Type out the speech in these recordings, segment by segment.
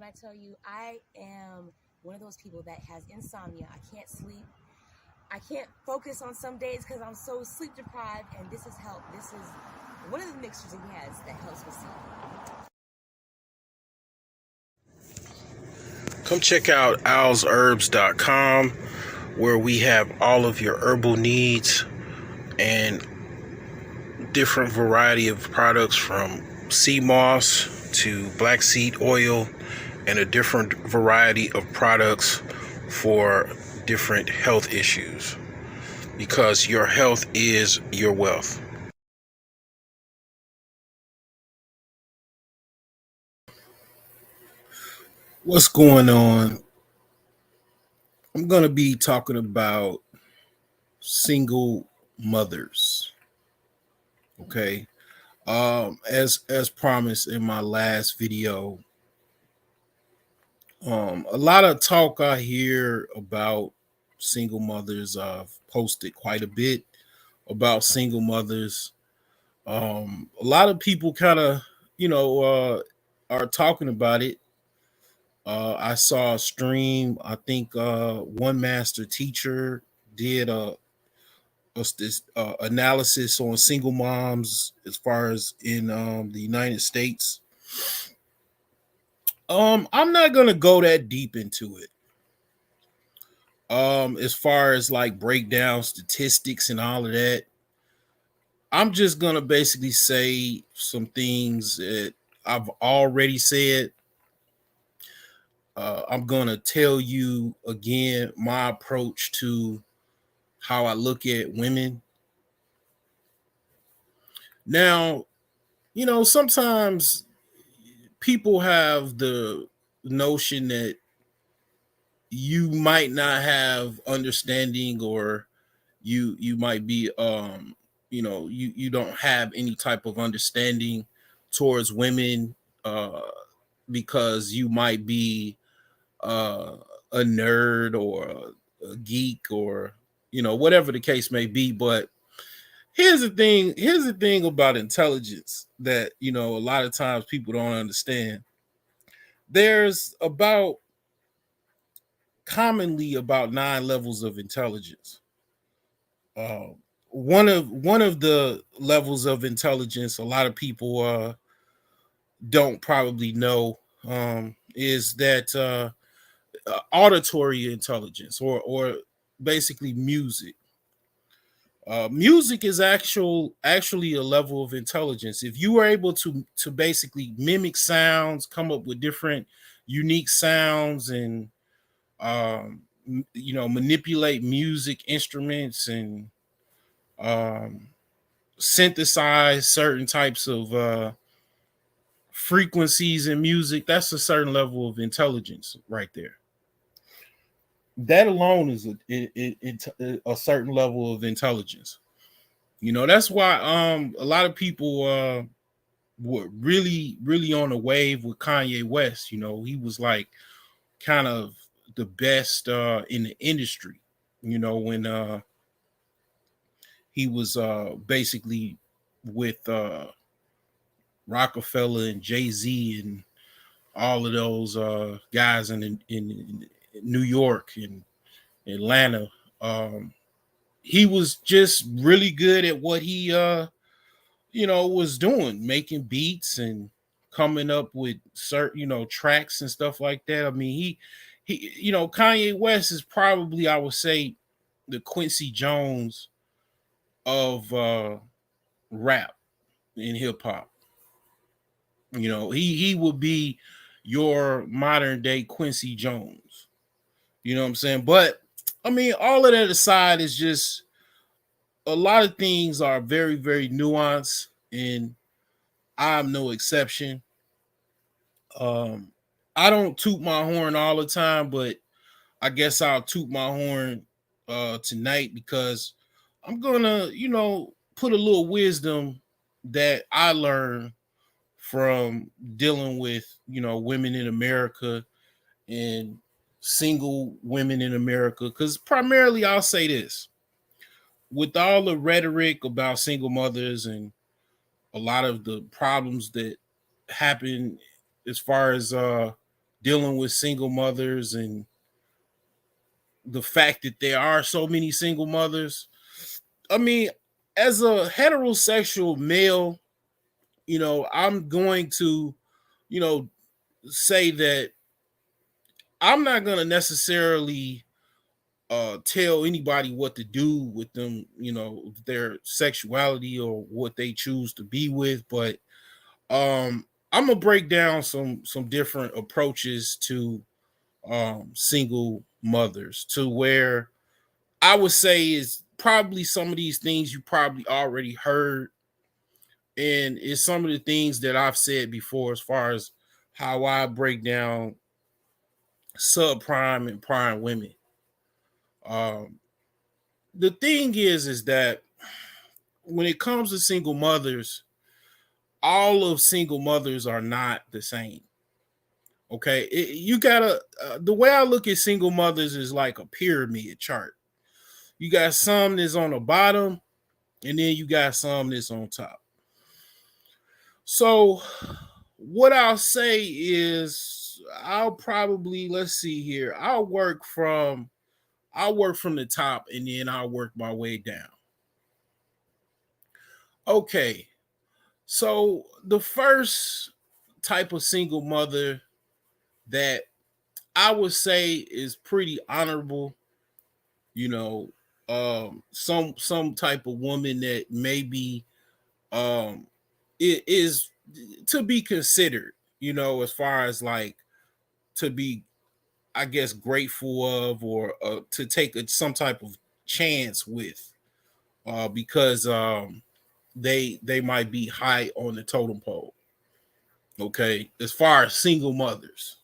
I tell you I am one of those people that has insomnia. I can't sleep. I can't focus on some days because I'm so sleep deprived, and this has helped. This is one of the mixtures he has that helps with sleep. Come check out owlsherbs.com where we have all of your herbal needs and different variety of products from sea moss to black seed oil and a different variety of products for different health issues because your health is your wealth. What's going on? I'm going to be talking about single mothers. Okay. As promised in my last video, a lot of talk I hear about single mothers. I've posted quite a bit about single mothers. A lot of people kind of, are talking about it. I saw a stream. I think one master teacher did this analysis on single moms as far as in the United States. I'm not gonna go that deep into it. As far as like breakdown statistics and all of that, I'm just gonna basically say some things that I've already said. I'm gonna tell you again my approach to how I look at women. Now, sometimes people have the notion that you might not have understanding or you might be you don't have any type of understanding towards women uh because you might be uh a nerd or a geek or whatever the case may be. But here's the thing about intelligence that a lot of times people don't understand. There's about commonly about 9 levels of intelligence. uh, one of the levels of intelligence a lot of people don't probably know is that auditory intelligence or basically music. Music is actually a level of intelligence. If you are able to basically mimic sounds, come up with different unique sounds, and manipulate music instruments and um, synthesize certain types of frequencies in music, that's a certain level of intelligence right there. That alone is a certain level of intelligence. That's why a lot of people were really on a wave with Kanye West. He was like kind of the best in the industry. When he was basically with Rockefeller and Jay-Z and all of those guys in New York and Atlanta. He was just really good at what he was doing, making beats and coming up with certain tracks and stuff like that. I mean, he Kanye West is probably, I would say, the Quincy Jones of rap and hip hop. He would be your modern day Quincy Jones. You know what I'm saying? But I mean, all of that aside, is just a lot of things are very, very nuanced, and I'm no exception. Um, I don't toot my horn all the time, but I guess I'll toot my horn tonight because I'm gonna, put a little wisdom that I learned from dealing with, women in America and single women in America. Because primarily, I'll say this: with all the rhetoric about single mothers and a lot of the problems that happen as far as dealing with single mothers and the fact that there are so many single mothers. I mean, as a heterosexual male, I'm going to, you know, say that I'm not going to necessarily tell anybody what to do with them, their sexuality or what they choose to be with, but I'm gonna break down some different approaches to single mothers to where I would say is probably some of these things you probably already heard, and it's some of the things that I've said before as far as how I break down subprime and prime women. Um, the thing is that when it comes to single mothers, all of single mothers are not the same. Okay, you gotta. The way I look at single mothers is like a pyramid chart. You got some that's on the bottom, and then you got some that's on top. So, what I'll say is, I'll probably let's see here. I'll work from the top, and then I'll work my way down. Okay, so the first type of single mother that I would say is pretty honorable, you know, some type of woman that maybe it is to be considered, as far as like to be, I guess, grateful of, or to take some type of chance with, because they might be high on the totem pole. Okay, as far as single mothers.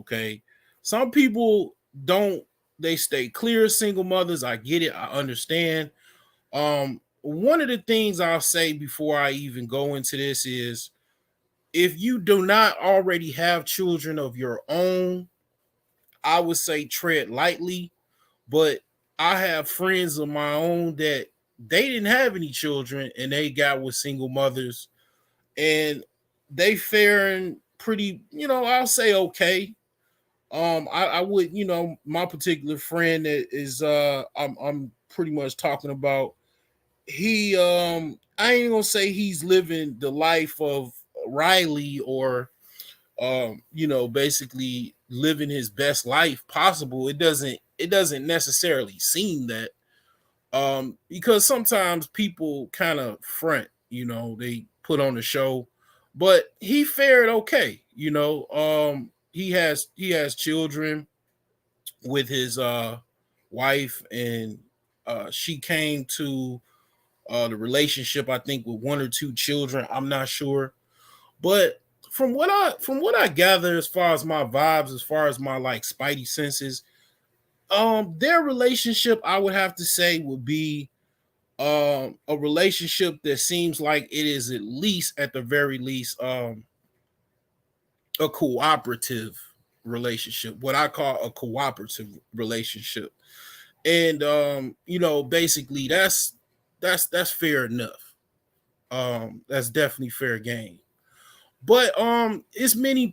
Okay, some people don't. They stay clear of single mothers. I get it. I understand. One of the things I'll say before I even go into this is, if you do not already have children of your own, I would say tread lightly. But I have friends of my own that they didn't have any children and they got with single mothers, and they faring pretty, I'll say okay. I would, my particular friend that is I'm pretty much talking about, he I ain't gonna say he's living the life of Riley, or basically living his best life possible. It doesn't necessarily seem that, because sometimes people kind of front, they put on the show, but he fared okay. He has children with his wife, and she came to the relationship, I think, with one or two children. I'm not sure, but from what I gather, as far as my vibes, as far as my like spidey senses, their relationship, I would have to say, would be a relationship that seems like it is, at least, at the very least, a cooperative relationship, what I call a cooperative relationship. And basically that's fair enough. That's definitely fair game. But it's many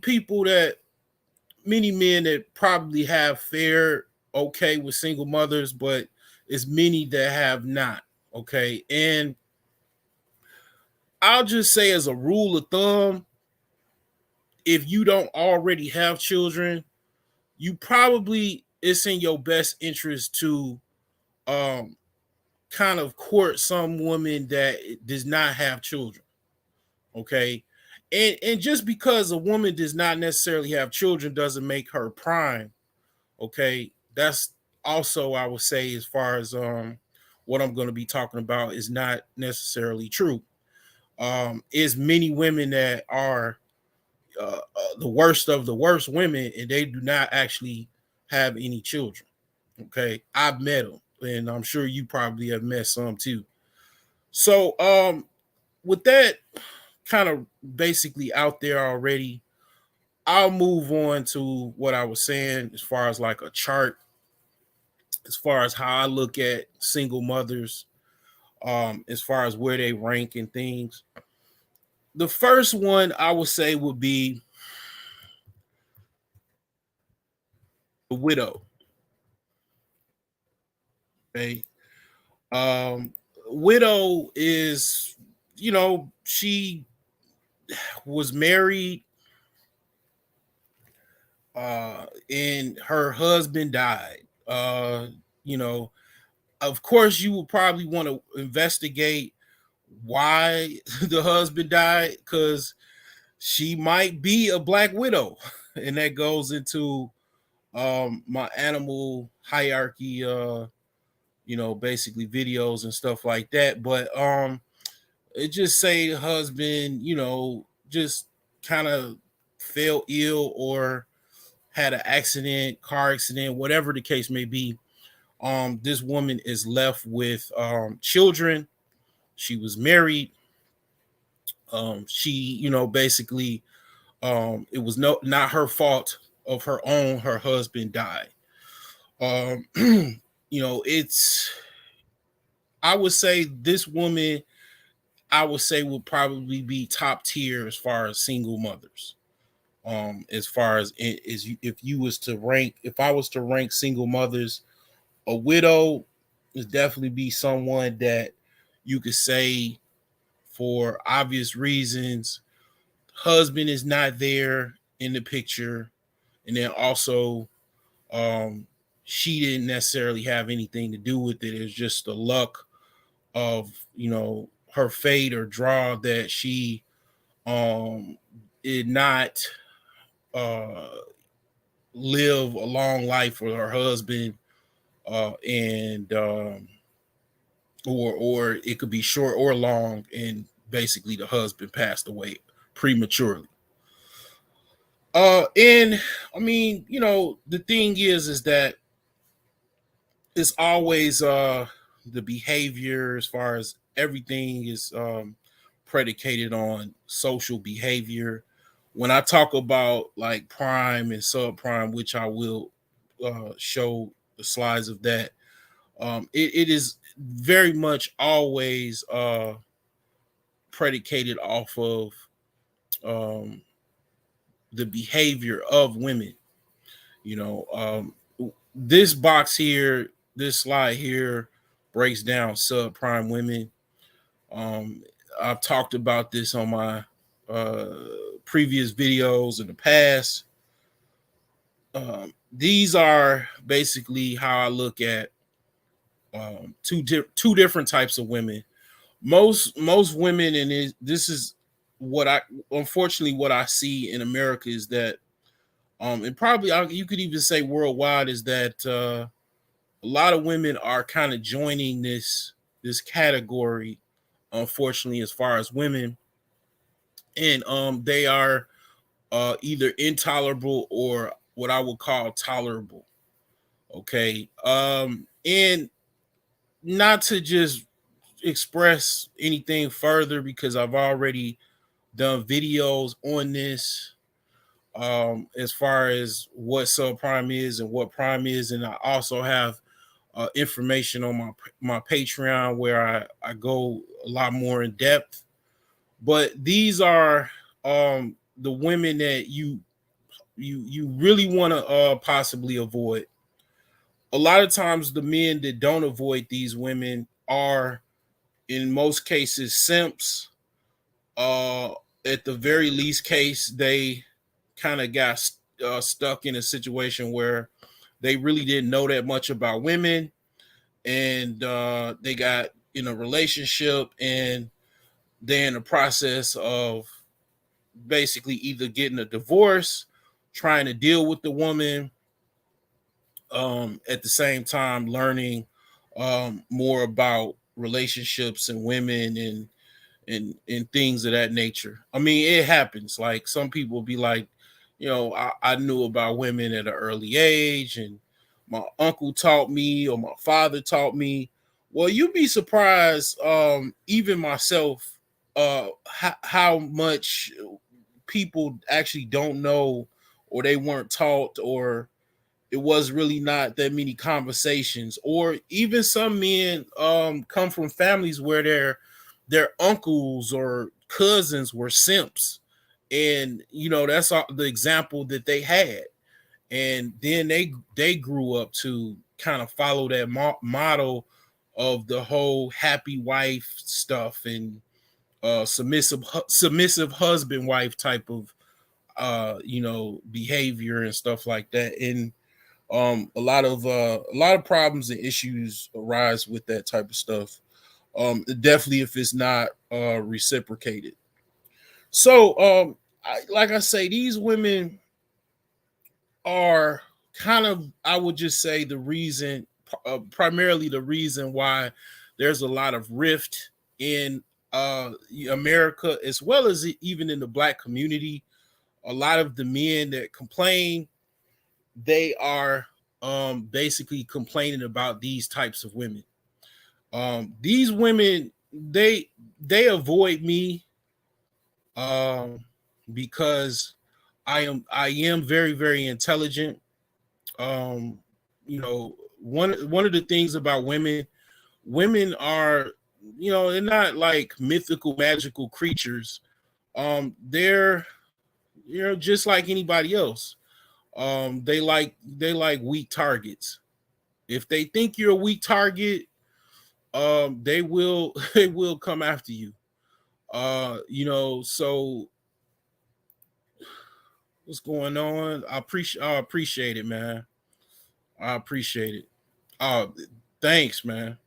men that probably have fared okay with single mothers, but it's many that have not. Okay. And I'll just say, as a rule of thumb, if you don't already have children, you probably, it's in your best interest to um kind of court some woman that does not have children. Okay. And just because a woman does not necessarily have children doesn't make her prime. Okay. That's also, I would say, as far as what I'm going to be talking about, is not necessarily true. Is many women that are the worst of the worst women, and they do not actually have any children. Okay, I've met them, and I'm sure you probably have met some too. So, with that kind of basically out there already, I'll move on to what I was saying as far as like a chart, as far as how I look at single mothers, as far as where they rank and things. The first one I would say would be the widow. Okay. Um, Widow is, she was married, and her husband died. You know, of course, you would probably want to investigate why the husband died, because she might be a black widow, and that goes into my animal hierarchy, basically videos and stuff like that. But it just say husband, just kind of fell ill or had an accident, car accident, whatever the case may be. This woman is left with children. She was married. She, basically, it was not her fault of her own. Her husband died. Um, it's, I would say this woman, I would say would probably be top tier as far as single mothers. As far as if you was to rank, if I was to rank single mothers, a widow is definitely be someone that you could say, for obvious reasons, husband is not there in the picture, and then also um she didn't necessarily have anything to do with it. It's just the luck of, her fate or draw that she did not uh live a long life with her husband, and or it could be short or long, and basically the husband passed away prematurely. And I mean, the thing is that it's always the behavior, as far as everything is predicated on social behavior. When I talk about like prime and subprime, which I will show the slides of that, it is very much always predicated off of um, the behavior of women. This box here, this slide here breaks down subprime women. Um, I've talked about this on my uh, previous videos in the past. These are basically how I look at two different types of women. Most women, and this is what I, unfortunately, what I see in America is that, and probably you could even say worldwide, is that a lot of women are kind of joining this category, unfortunately, as far as women, and they are either intolerable or what I would call tolerable. Okay, and not to just express anything further, because I've already done videos on this, as far as what subprime is and what prime is, and I also have information on my Patreon where I go a lot more in depth. But these are the women that you really want to possibly avoid. A lot of times, the men that don't avoid these women are, in most cases, simps. Uh, at the very least case, they kind of got stuck in a situation where they really didn't know that much about women, and they got in a relationship, and they're in the process of basically either getting a divorce, trying to deal with the woman, at the same time learning more about relationships and women, and things of that nature. I mean, it happens. Like, some people be like, I knew about women at an early age, and my uncle taught me, or my father taught me. Well, you'd be surprised, even myself, how much people actually don't know, or they weren't taught, or it was really not that many conversations. Or even some men come from families where their uncles or cousins were simps, and that's the example that they had. and then they grew up to kind of follow that model of the whole happy wife stuff and submissive husband wife type of behavior and stuff like that. And a lot of problems and issues arise with that type of stuff. Definitely if it's not reciprocated. So like I say, these women are kind of, I would just say, the reason, primarily the reason why there's a lot of rift in America, as well as even in the black community. A lot of the men that complain, they are basically complaining about these types of women. These women, they avoid me um, because I am very very intelligent. Um, one of the things about women, women are, they're not like mythical magical creatures. They're, just like anybody else. They like weak targets. If they think you're a weak target, they will they will come after you. So what's going on? I appreciate it, man. I appreciate it. Uh Thanks, man.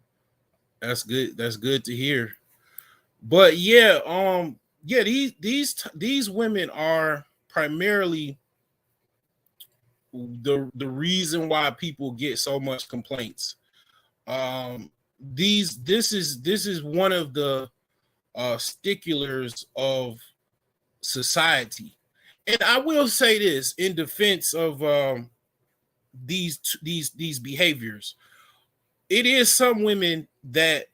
That's good. That's good to hear. But yeah, these women are primarily the reason why people get so much complaints. This is one of the sticklers of society. And I will say this in defense of these behaviors. It is some women that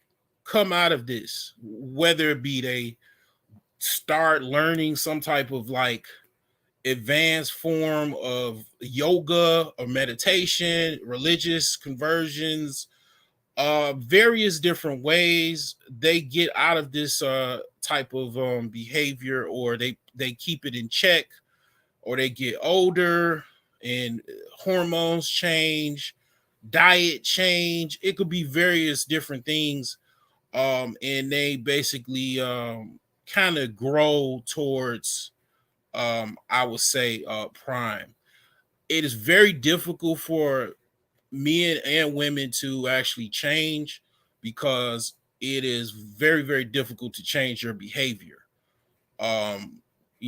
come out of this, whether it be they start learning some type of like advanced form of yoga or meditation, religious conversions, various different ways they get out of this type of behavior, or they keep it in check, or they get older and hormones change, diet change. It could be various different things. And they basically kind of grow towards, I would say, prime. It is very difficult for men and women to actually change, because it is very very difficult to change your behavior. It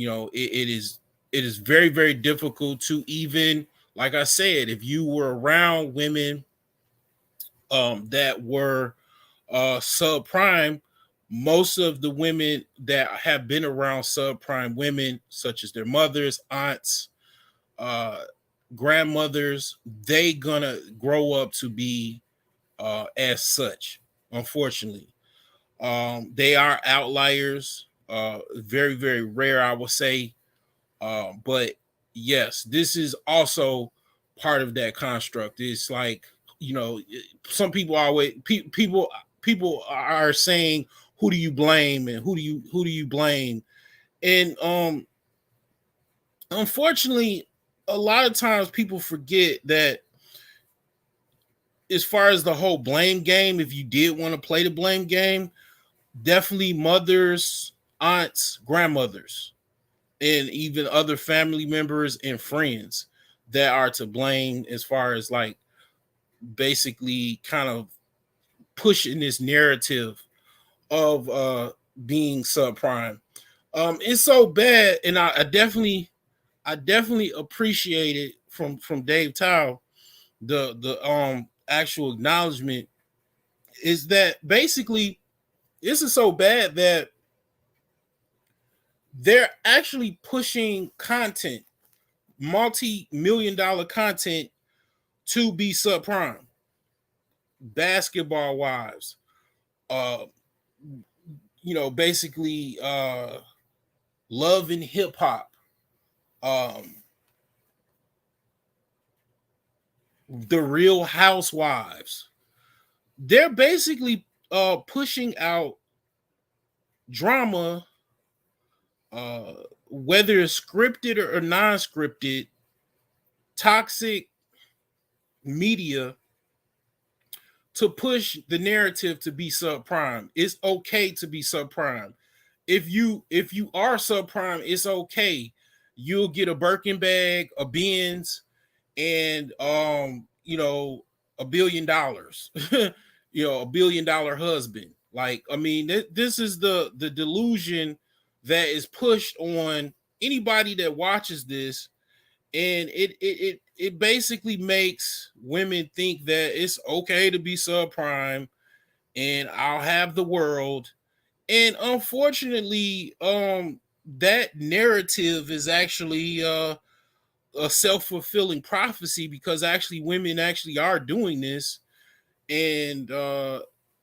is very very difficult to, even like I said, if you were around women that were subprime. Most of the women that have been around subprime women, such as their mothers, aunts, uh grandmothers, they gonna grow up to be as such. Unfortunately, they are outliers, very very rare, I would say. But yes, this is also part of that construct. It's like, some people always people are saying, who do you blame, and who do you blame? And unfortunately, a lot of times people forget that, as far as the whole blame game, if you did want to play the blame game, definitely mothers, aunts, grandmothers, and even other family members and friends that are to blame, as far as like basically kind of pushing this narrative of being subprime. It's so bad, and I definitely appreciate it from Dave Tao. The actual acknowledgement is that basically this is so bad that they're actually pushing content, multi-million dollar content, to be subprime. Basketball wives, uh, basically love and hip hop, um, the Real Housewives. They're basically pushing out drama, uh, whether it's scripted or non-scripted, toxic media to push the narrative to be subprime. It's okay to be subprime. If you are subprime, it's okay. You'll get a Birkin bag, a Benz, and $1 billion. $1 billion husband. Like, I mean, this is the delusion that is pushed on anybody that watches this, and it basically makes women think that it's okay to be subprime and I'll have the world. And unfortunately, that narrative is actually a self-fulfilling prophecy, because actually women actually are doing this, and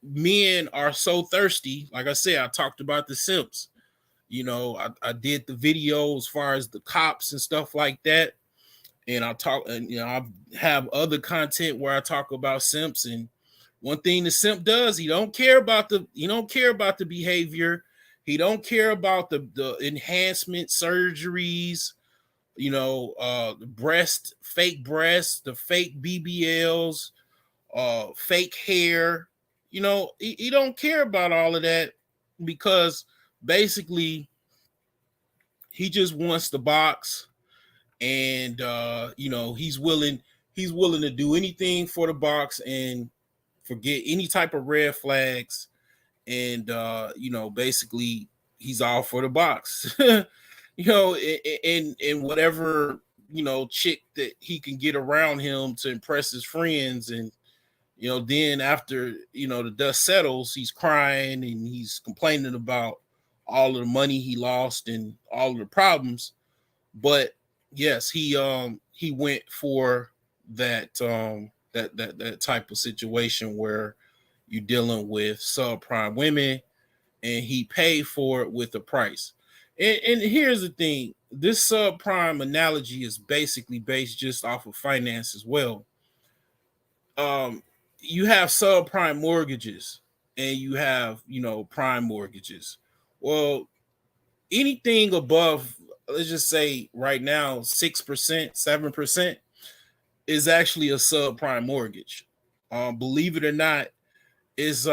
men are so thirsty. Like I said, I talked about the simps. I did the video as far as the cops and stuff like that, and I have other content where I talk about simps. And one thing the simp does, he don't care about the behavior. He don't care about the enhancement surgeries, the fake breasts, the fake BBLs, fake hair. He don't care about all of that, because basically he just wants the box. And he's willing to do anything for the box and forget any type of red flags. And basically he's all for the box. And whatever chick that he can get around him to impress his friends. And then after the dust settles, he's crying and he's complaining about all of the money he lost and all of the problems. But yes, he went for that type of situation where you're dealing with subprime women, and he paid for it with a price. And here's the thing: this subprime analogy is basically based just off of finance as well. You have subprime mortgages, and you have prime mortgages. Well, anything above, let's just say right now, 6%, 7% is actually a subprime mortgage. Believe it or not, is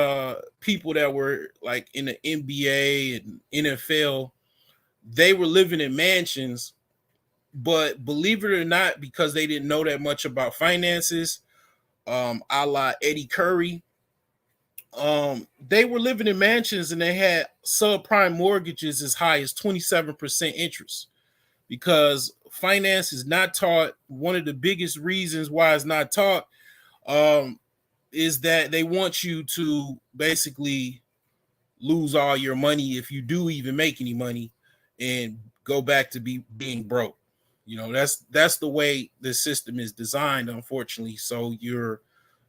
people that were like in the NBA and NFL, they were living in mansions, but believe it or not, because they didn't know that much about finances, a la Eddie Curry, they were living in mansions and they had subprime mortgages as high as 27% interest, because finance is not taught. One of the biggest reasons why it's not taught is that they want you to basically lose all your money, if you do even make any money, and go back to being broke. That's the way the system is designed, unfortunately. So you're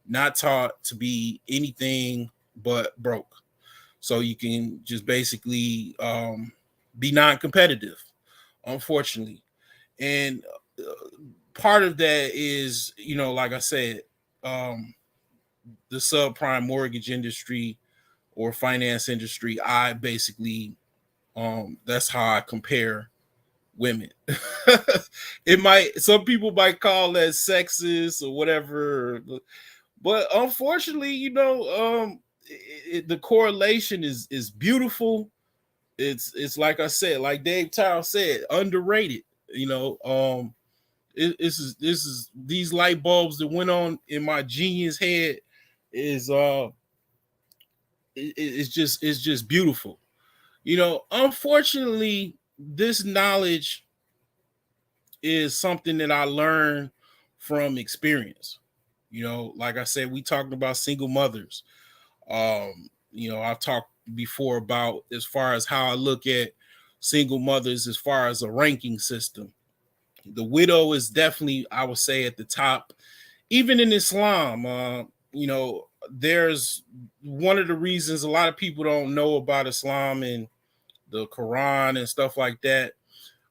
not taught to be anything but broke, so you can just basically be non-competitive, unfortunately. And part of that is, like I said, the subprime mortgage industry or finance industry. I basically, that's how I compare women. Some people might call that sexist or whatever, but unfortunately, the correlation is beautiful. It's like I said, like Dave Towell said, underrated. This is these light bulbs that went on in my genius head is it's just beautiful. Unfortunately, this knowledge is something that I learned from experience. Like I said, we talked about single mothers. I've talked before about as far as how I look at single mothers as far as a ranking system. The widow is definitely, I would say, at the top. Even in Islam, there's one of the reasons a lot of people don't know about Islam and the Quran and stuff like that.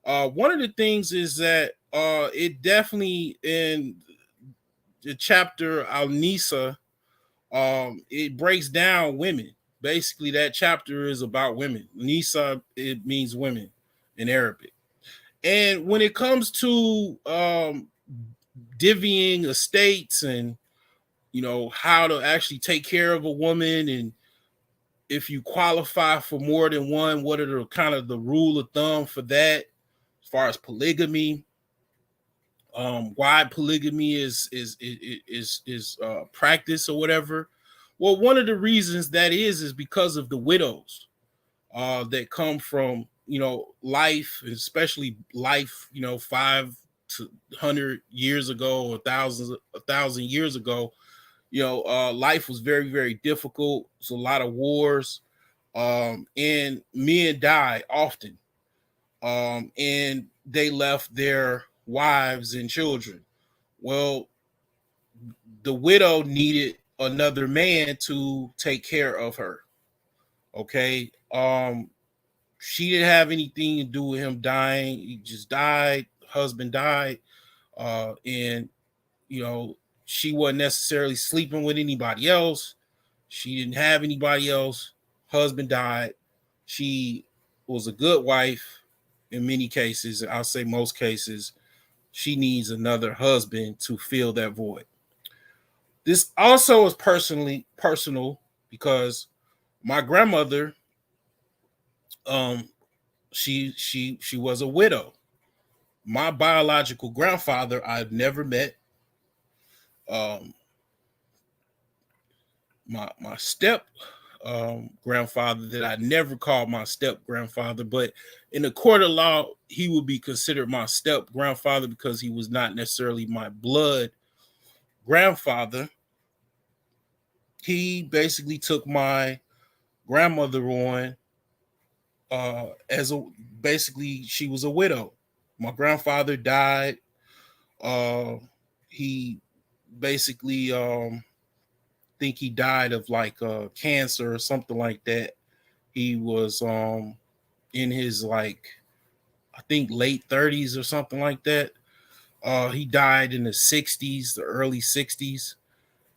One of the things is that it definitely, in the chapter Al-Nisa, it breaks down women. Basically, that chapter is about women. Nisa, it means women in Arabic. And when it comes to divvying estates and how to actually take care of a woman, and if you qualify for more than one, what are the kind of the rule of thumb for that as far as polygamy, why polygamy is practice or whatever. Well, one of the reasons that is because of the widows that come from life, especially life 500 years ago, or a thousand years ago. Life was very, very difficult. It's a lot of wars, and men die often, and they left their wives and children. Well, the widow needed another man to take care of her. Okay. She didn't have anything to do with him dying. He just died. Husband died. And you know, she wasn't necessarily sleeping with anybody else. She didn't have anybody else. Husband died. She was a good wife in many cases. I'll say most cases. She needs another husband to fill that void. This also is personal because my grandmother, um, she was a widow. My biological grandfather I've never met. Um, my step grandfather that I never called my step grandfather, but in the court of law, he would be considered my step grandfather because he was not necessarily my blood grandfather. He basically took my grandmother on as a basically she was a widow. My grandfather died. He basically think he died of like cancer or something like that. He was in his like I think late 30s or something like that. He died in the 60s, the early 60s.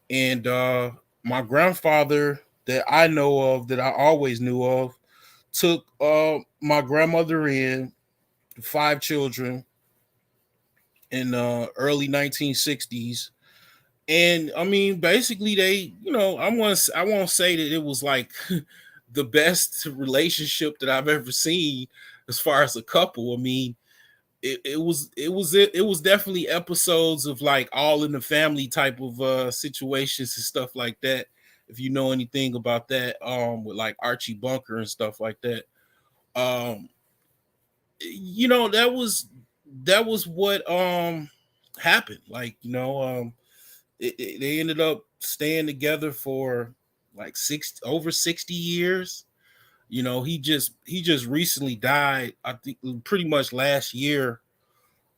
And my grandfather that I know of, that I always knew of, took my grandmother in, five children, in the early 1960s. And I mean, basically, they, I won't say that it was like the best relationship that I've ever seen as far as a couple. I mean, it was definitely episodes of like all in the family type of situations and stuff like that. If you know anything about that, with like Archie Bunker and stuff like that, um, that was what happened. Like they ended up staying together for like over 60 years. He just recently died, I think pretty much last year.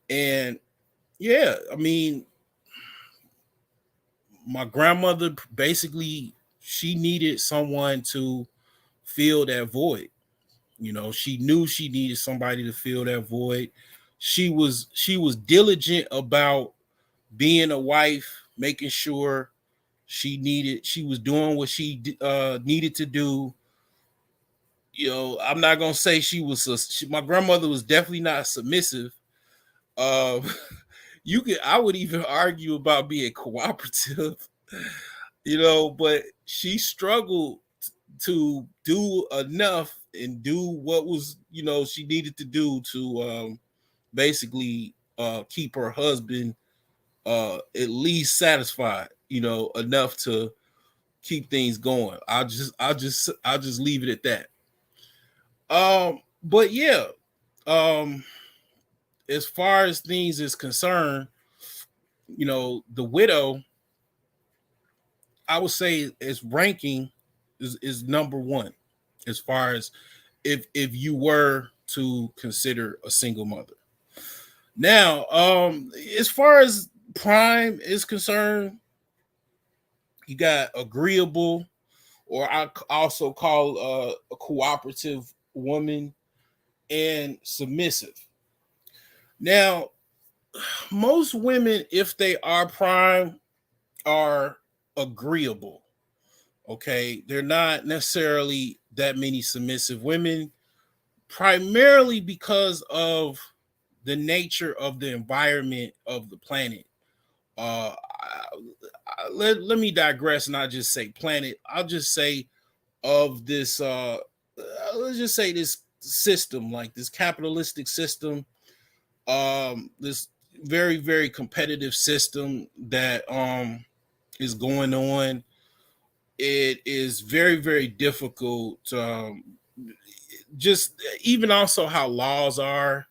And yeah, I mean, my grandmother basically, she needed someone to fill that void. She knew she needed somebody to fill that void. She was diligent about being a wife, making sure she was doing what she needed to do. I'm not gonna say my grandmother was definitely not submissive. Uh, I would even argue about being cooperative. But she struggled to do enough and do what was she needed to do to basically keep her husband at least satisfied, enough to keep things going. I'll just leave it at that. But yeah, um, as far as things is concerned, the widow, I would say its ranking is number one as far as if you were to consider a single mother. Now, as far as prime is concerned, you got agreeable, or I also call a cooperative woman, and submissive. Now, most women, if they are prime, are agreeable. Okay, they're not necessarily that many submissive women, primarily because of the nature of the environment of the planet. Let me digress and not just say planet. I'll just say of this let's just say this system, like this capitalistic system, this very very competitive system that is going on. It is very very difficult, just even also how laws are.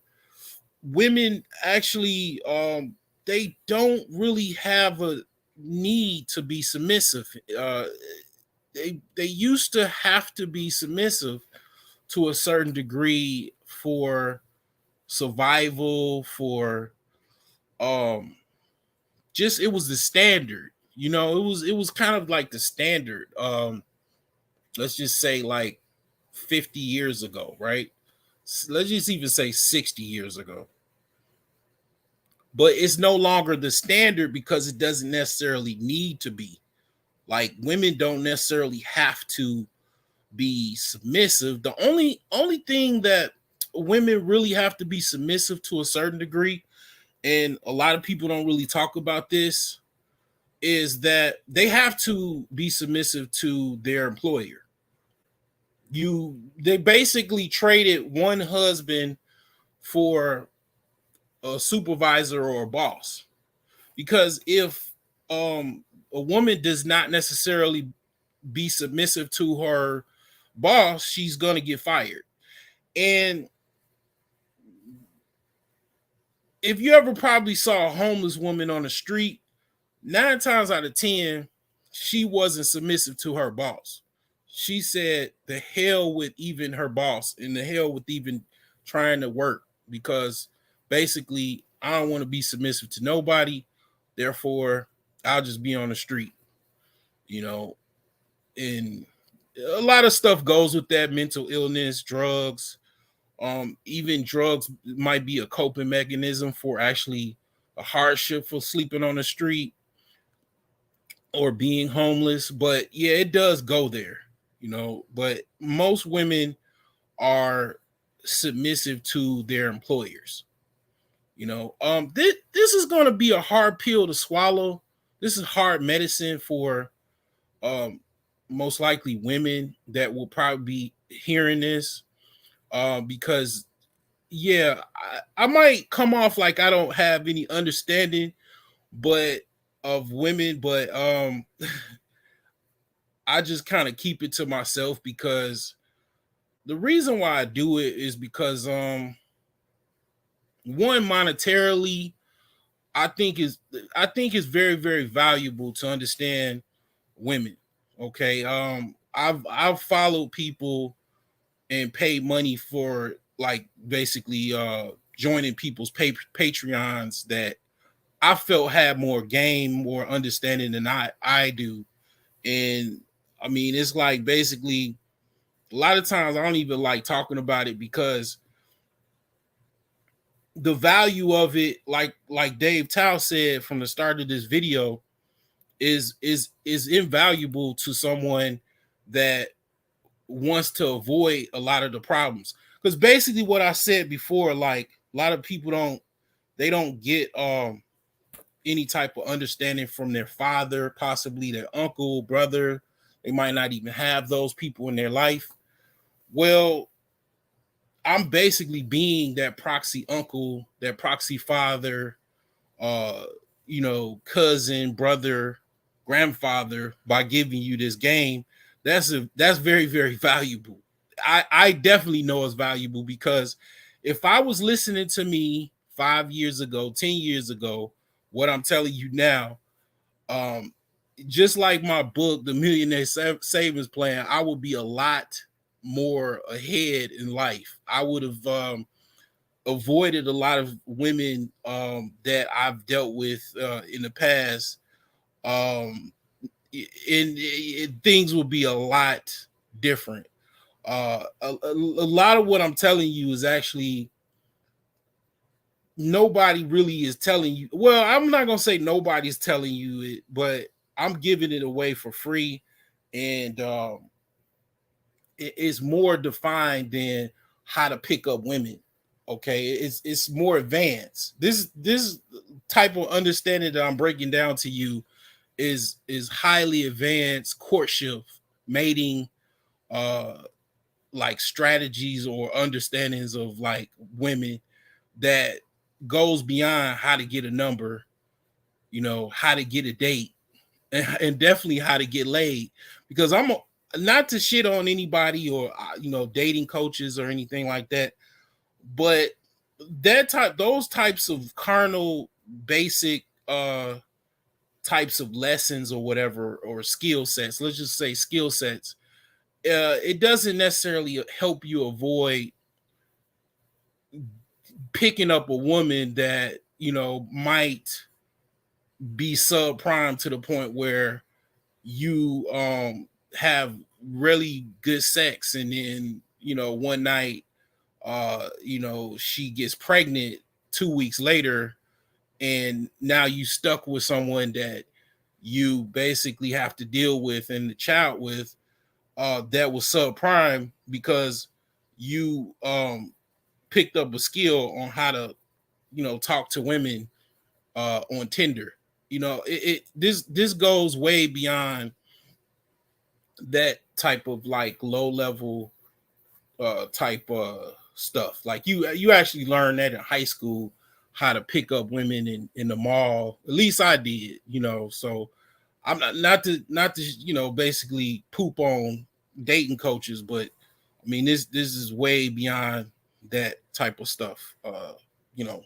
Women actually, they don't really have a need to be submissive. They used to have to be submissive to a certain degree for survival, for um just it was the standard. It was kind of like the standard. Let's just say like 50 years ago, right? Let's just even say 60 years ago. But it's no longer the standard because it doesn't necessarily need to be. Like women don't necessarily have to be submissive. The only thing that women really have to be submissive to a certain degree, and a lot of people don't really talk about this, is that they have to be submissive to their employer. They basically traded one husband for a supervisor or a boss. Because if a woman does not necessarily be submissive to her boss, she's going to get fired. And if you ever probably saw a homeless woman on the street, 9 times out of 10, she wasn't submissive to her boss. She said the hell with even her boss and the hell with even trying to work, because basically I don't want to be submissive to nobody. Therefore, I'll just be on the street, you know. And a lot of stuff goes with that: mental illness, drugs. Even drugs might be a coping mechanism for actually a hardship for sleeping on the street or being homeless. But yeah, it does go there, But most women are submissive to their employers. This is going to be a hard pill to swallow. This is hard medicine for um, most likely women that will probably be hearing this, because yeah, I might come off like I don't have any understanding but of women, but I just kind of keep it to myself, because the reason why I do it is because one, monetarily, I think is very very valuable to understand women. Okay, I've followed people and paid money for, like, basically joining people's Patreons that I felt had more game, more understanding than I do. And I mean, it's like basically a lot of times I don't even like talking about it, because the value of it, like Dave Tao said from the start of this video, is invaluable to someone that wants to avoid a lot of the problems. Because basically what I said before, like a lot of people don't get any type of understanding from their father, possibly their uncle, brother. They might not even have those people in their life. Well, I'm basically being that proxy uncle, that proxy father, uh, cousin, brother, grandfather, by giving you this game. That's very, very valuable. I definitely know it's valuable, because if I was listening to me 5 years ago, 10 years ago, what I'm telling you now, um, just like my book, The Millionaire Savings Plan, I would be a lot more ahead in life. I would have avoided a lot of women that I've dealt with in the past, and things will be a lot different. A lot of what I'm telling you is actually nobody really is telling you. Well, I'm not gonna say nobody's telling you it, but I'm giving it away for free, and it's more defined than how to pick up women. Okay, it's more advanced. This type of understanding that I'm breaking down to you is highly advanced courtship, mating, uh like strategies or understandings of like women that goes beyond how to get a number, how to get a date, and definitely how to get laid. Because not to shit on anybody or dating coaches or anything like that, but those types of carnal basic types of lessons or whatever, or skill sets, let's just say skill sets, it doesn't necessarily help you avoid picking up a woman that might be subprime to the point where you have really good sex, and then one night she gets pregnant 2 weeks later, and now you stuck with someone that you basically have to deal with and the child with, that was subprime because you picked up a skill on how to talk to women on Tinder. This goes way beyond that type of like low level type stuff. Like you actually learn that in high school, how to pick up women in the mall. At least I did, so I'm not to basically poop on dating coaches, but I mean this is way beyond that type of stuff. You know,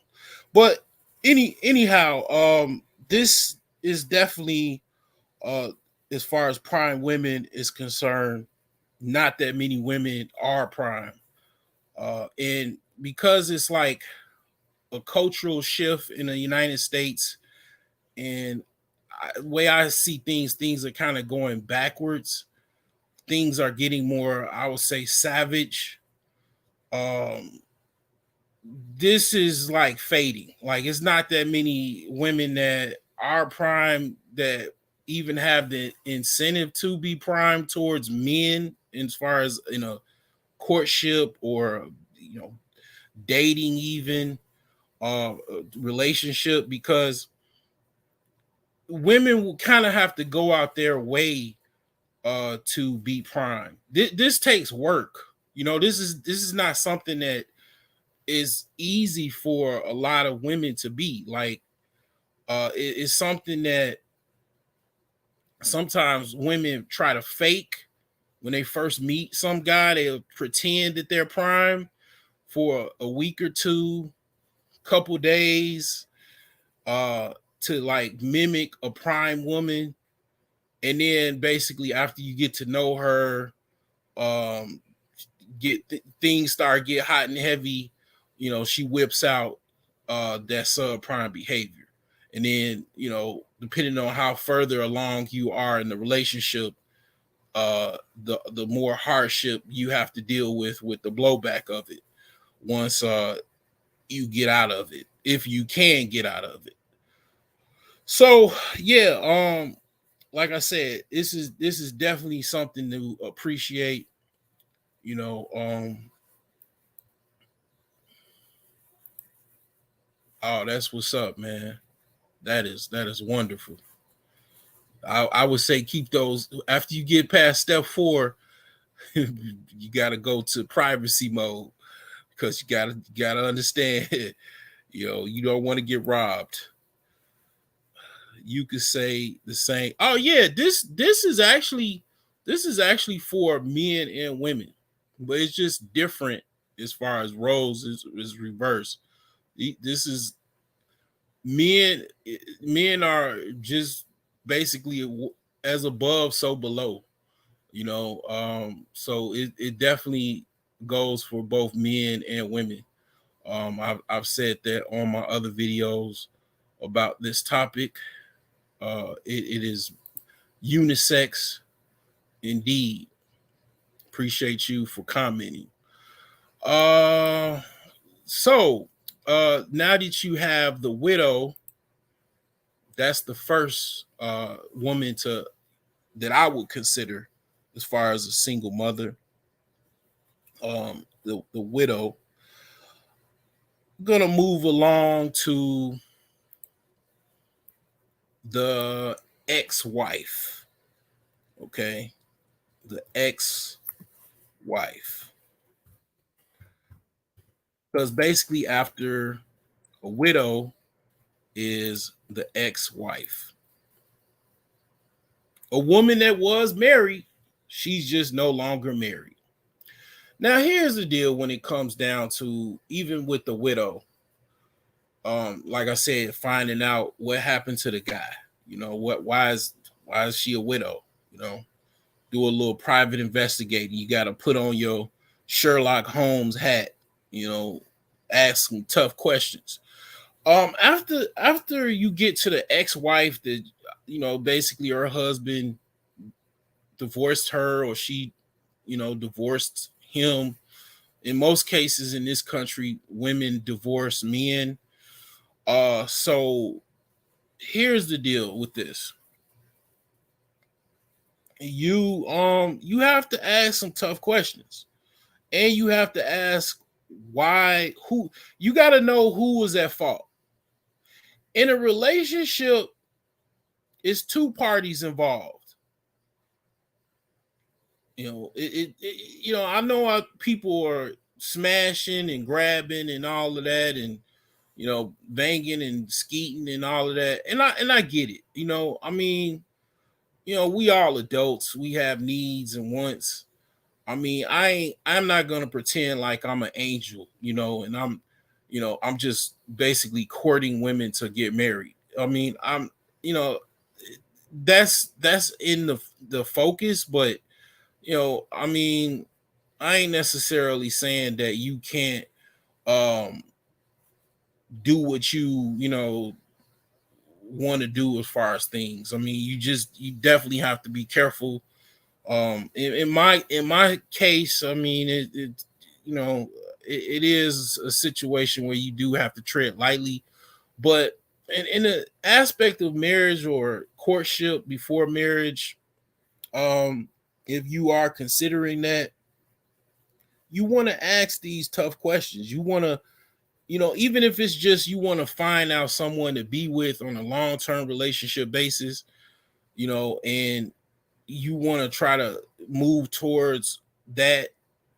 but anyhow, this is definitely uh as far as prime women is concerned, not that many women are prime. And because it's like a cultural shift in the United States, and the way I see things are kind of going backwards. Things are getting more, I would say, savage. Um, this is like fading. Like it's not that many women that are prime that even have the incentive to be prime towards men as far as in a courtship or dating, even relationship, because women will kind of have to go out their way to be prime. This takes work. This is not something that is easy for a lot of women to be. Like it's something that sometimes women try to fake when they first meet some guy. They'll pretend that they're prime for a week or two, couple days, to like mimic a prime woman. And then basically after you get to know her, things start get hot and heavy, she whips out that subprime behavior. And then, depending on how further along you are in the relationship, the more hardship you have to deal with the blowback of it once you get out of it, if you can get out of it. So yeah, like I said, this is definitely something to appreciate. You know, oh, that's what's up, man. That is wonderful. I would say keep those after you get past step 4. You got to go to privacy mode because you gotta understand. You don't want to get robbed. You could say the same. Oh yeah, this is actually for men and women, but it's just different as far as roles is reversed. This is men. Men are just basically as above, so below. So it definitely goes for both men and women. I've said that on my other videos about this topic. It is unisex indeed. Appreciate you for commenting. Uh, so now that you have the widow, that's the first woman that I would consider as far as a single mother. The widow. Gonna move along to the ex-wife. Okay, the ex-wife, because basically after a widow is the ex-wife. A woman that was married, she's just no longer married. Now here's the deal when it comes down to even with the widow. Like I said, finding out what happened to the guy. You know, why is she a widow? You know, do a little private investigating. You gotta put on your Sherlock Holmes hat, you know, ask some tough questions. After you get to the ex-wife that, you know, basically her husband divorced her, or she, you know, divorced him. In most cases in this country, women divorce men. So here's the deal with this. You have to ask some tough questions. And you have to ask why, who, you got to know who was at fault. In a relationship, it's two parties involved. You know, you know, I know people are smashing and grabbing and all of that, and you know, banging and skeeting and all of that. And I get it. You know, I mean, you know, we all adults. We have needs and wants. I mean, I'm not gonna pretend like I'm an angel, you know, and you know, I'm just basically courting women to get married. I mean, you know, that's in the focus, but you know, I mean, I ain't necessarily saying that you can't um do what you know want to do as far as things. I mean, you definitely have to be careful. In my case, I mean, it you know, it is a situation where you do have to tread lightly, but in the aspect of marriage or courtship before marriage, um, if you are considering that, you want to ask these tough questions. You want to, you know, even if it's just you want to find out someone to be with on a long-term relationship basis, you know, and you want to try to move towards that,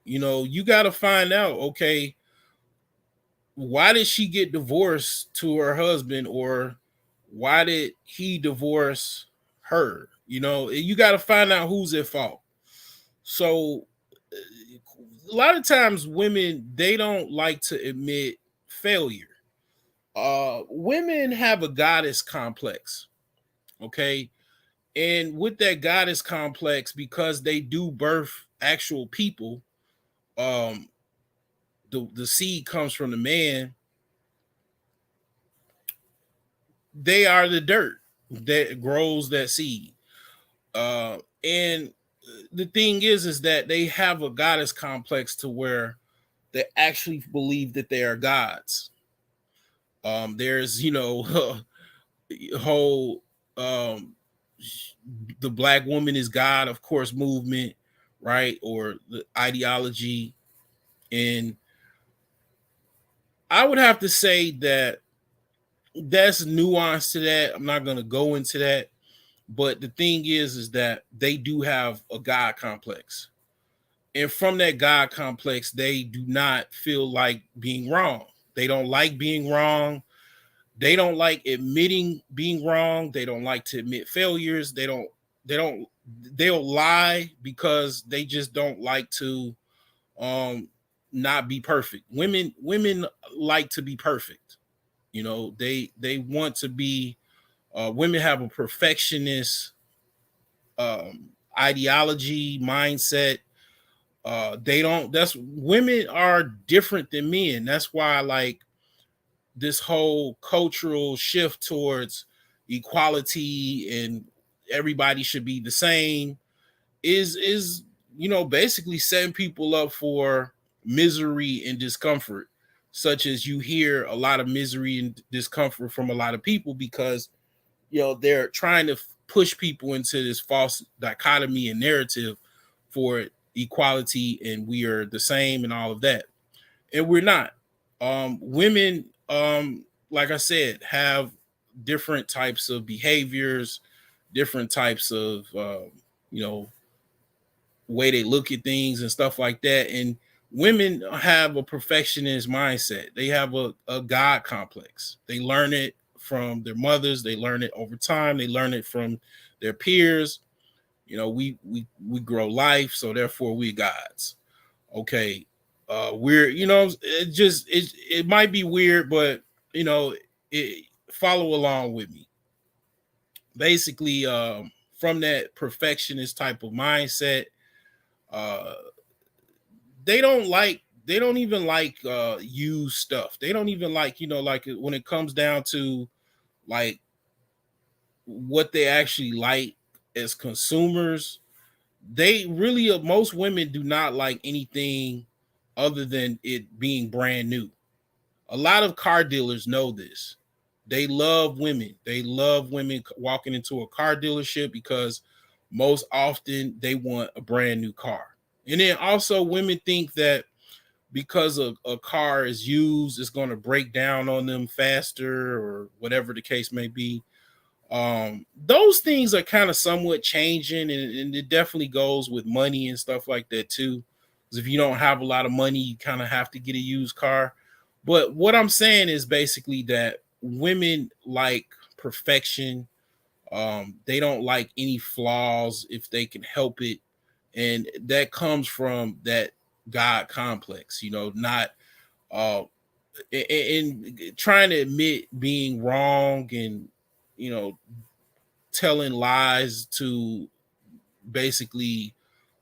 you know, you got to find out, okay, why did she get divorced to her husband, or why did he divorce her? You know, you got to find out who's at fault. So a lot of times women, they don't like to admit failure. Women have a goddess complex, okay? And with that goddess complex, because they do birth actual people, um, the seed comes from the man. They are the dirt that grows that seed. And the thing is that they have a goddess complex to where they actually believe that they are gods. There's, you know, whole um the black woman is God, of course, movement, right? Or the ideology. And I would have to say that that's nuance to that. I'm not going to go into that. But the thing is that they do have a God complex. And from that God complex, they do not feel like being wrong. They don't like being wrong. They don't like admitting being wrong. They don't like to admit failures. They don't they'll lie because they just don't like to um not be perfect. Women like to be perfect. You know, they want to be women have a perfectionist ideology, mindset. They don't that's women are different than men. That's why like this whole cultural shift towards equality and everybody should be the same is you know, basically setting people up for misery and discomfort, such as you hear a lot of misery and discomfort from a lot of people because you know they're trying to push people into this false dichotomy and narrative for equality and we are the same and all of that, and we're not. Women, like I said, have different types of behaviors, different types of you know way they look at things and stuff like that. And women have a perfectionist mindset. They have a God complex. They learn it from their mothers. They learn it over time. They learn it from their peers. We grow life, so therefore we gods. Okay, we're it might be weird, but follow along with me. Basically, from that perfectionist type of mindset, uh, they don't even like used stuff. They don't even like like when it comes down to like what they actually like as consumers. They really most women do not like anything other than it being brand new. A lot of car dealers know this. They love women. They love women walking into a car dealership because most often they want a brand new car. And then also women think that because a car is used, it's going to break down on them faster or whatever the case may be. Those things are kind of somewhat changing, and it definitely goes with money and stuff like that too. Because if you don't have a lot of money, you kind of have to get a used car. But what I'm saying is basically that women like perfection. They don't like any flaws if they can help it, and that comes from that God complex. Not uh, in trying to admit being wrong and you know telling lies to basically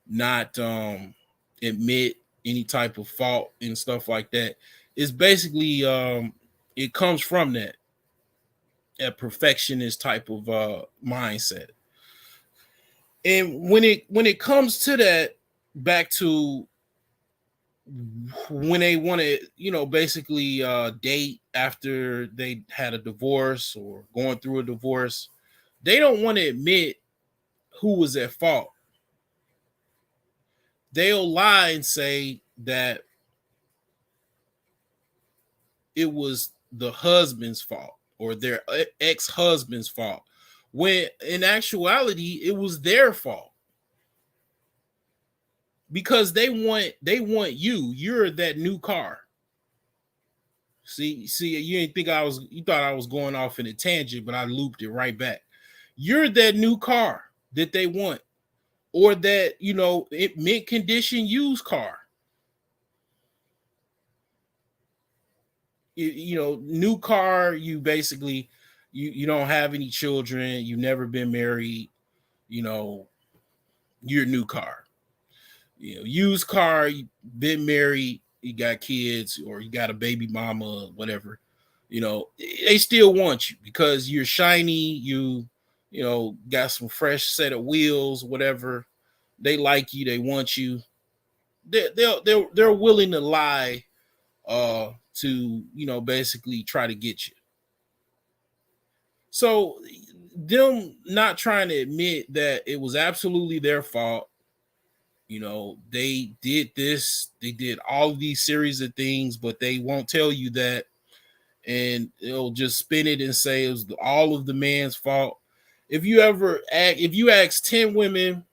not admit any type of fault and stuff like that is basically it comes from that perfectionist type of mindset. And when it comes to that, back to when they want to basically date after they had a divorce or going through a divorce, they don't want to admit who was at fault. They'll lie and say that it was the husband's fault or their ex-husband's fault, when in actuality it was their fault, because they want you're that new car. See, you didn't think you thought I was going off in a tangent, but I looped it right back. You're that new car that they want, or that it mint condition used car. New car, you basically you don't have any children, you've never been married, you know you're a new car. Used car, you been married, you got kids, or you got a baby mama, whatever. They still want you because you're shiny, got some fresh set of wheels, whatever. They like you, they want you. They're willing to lie to basically try to get you. So them not trying to admit that it was absolutely their fault. They did this, they did all of these series of things, but they won't tell you that, and they'll just spin it and say it was all of the man's fault. If you ask 10 women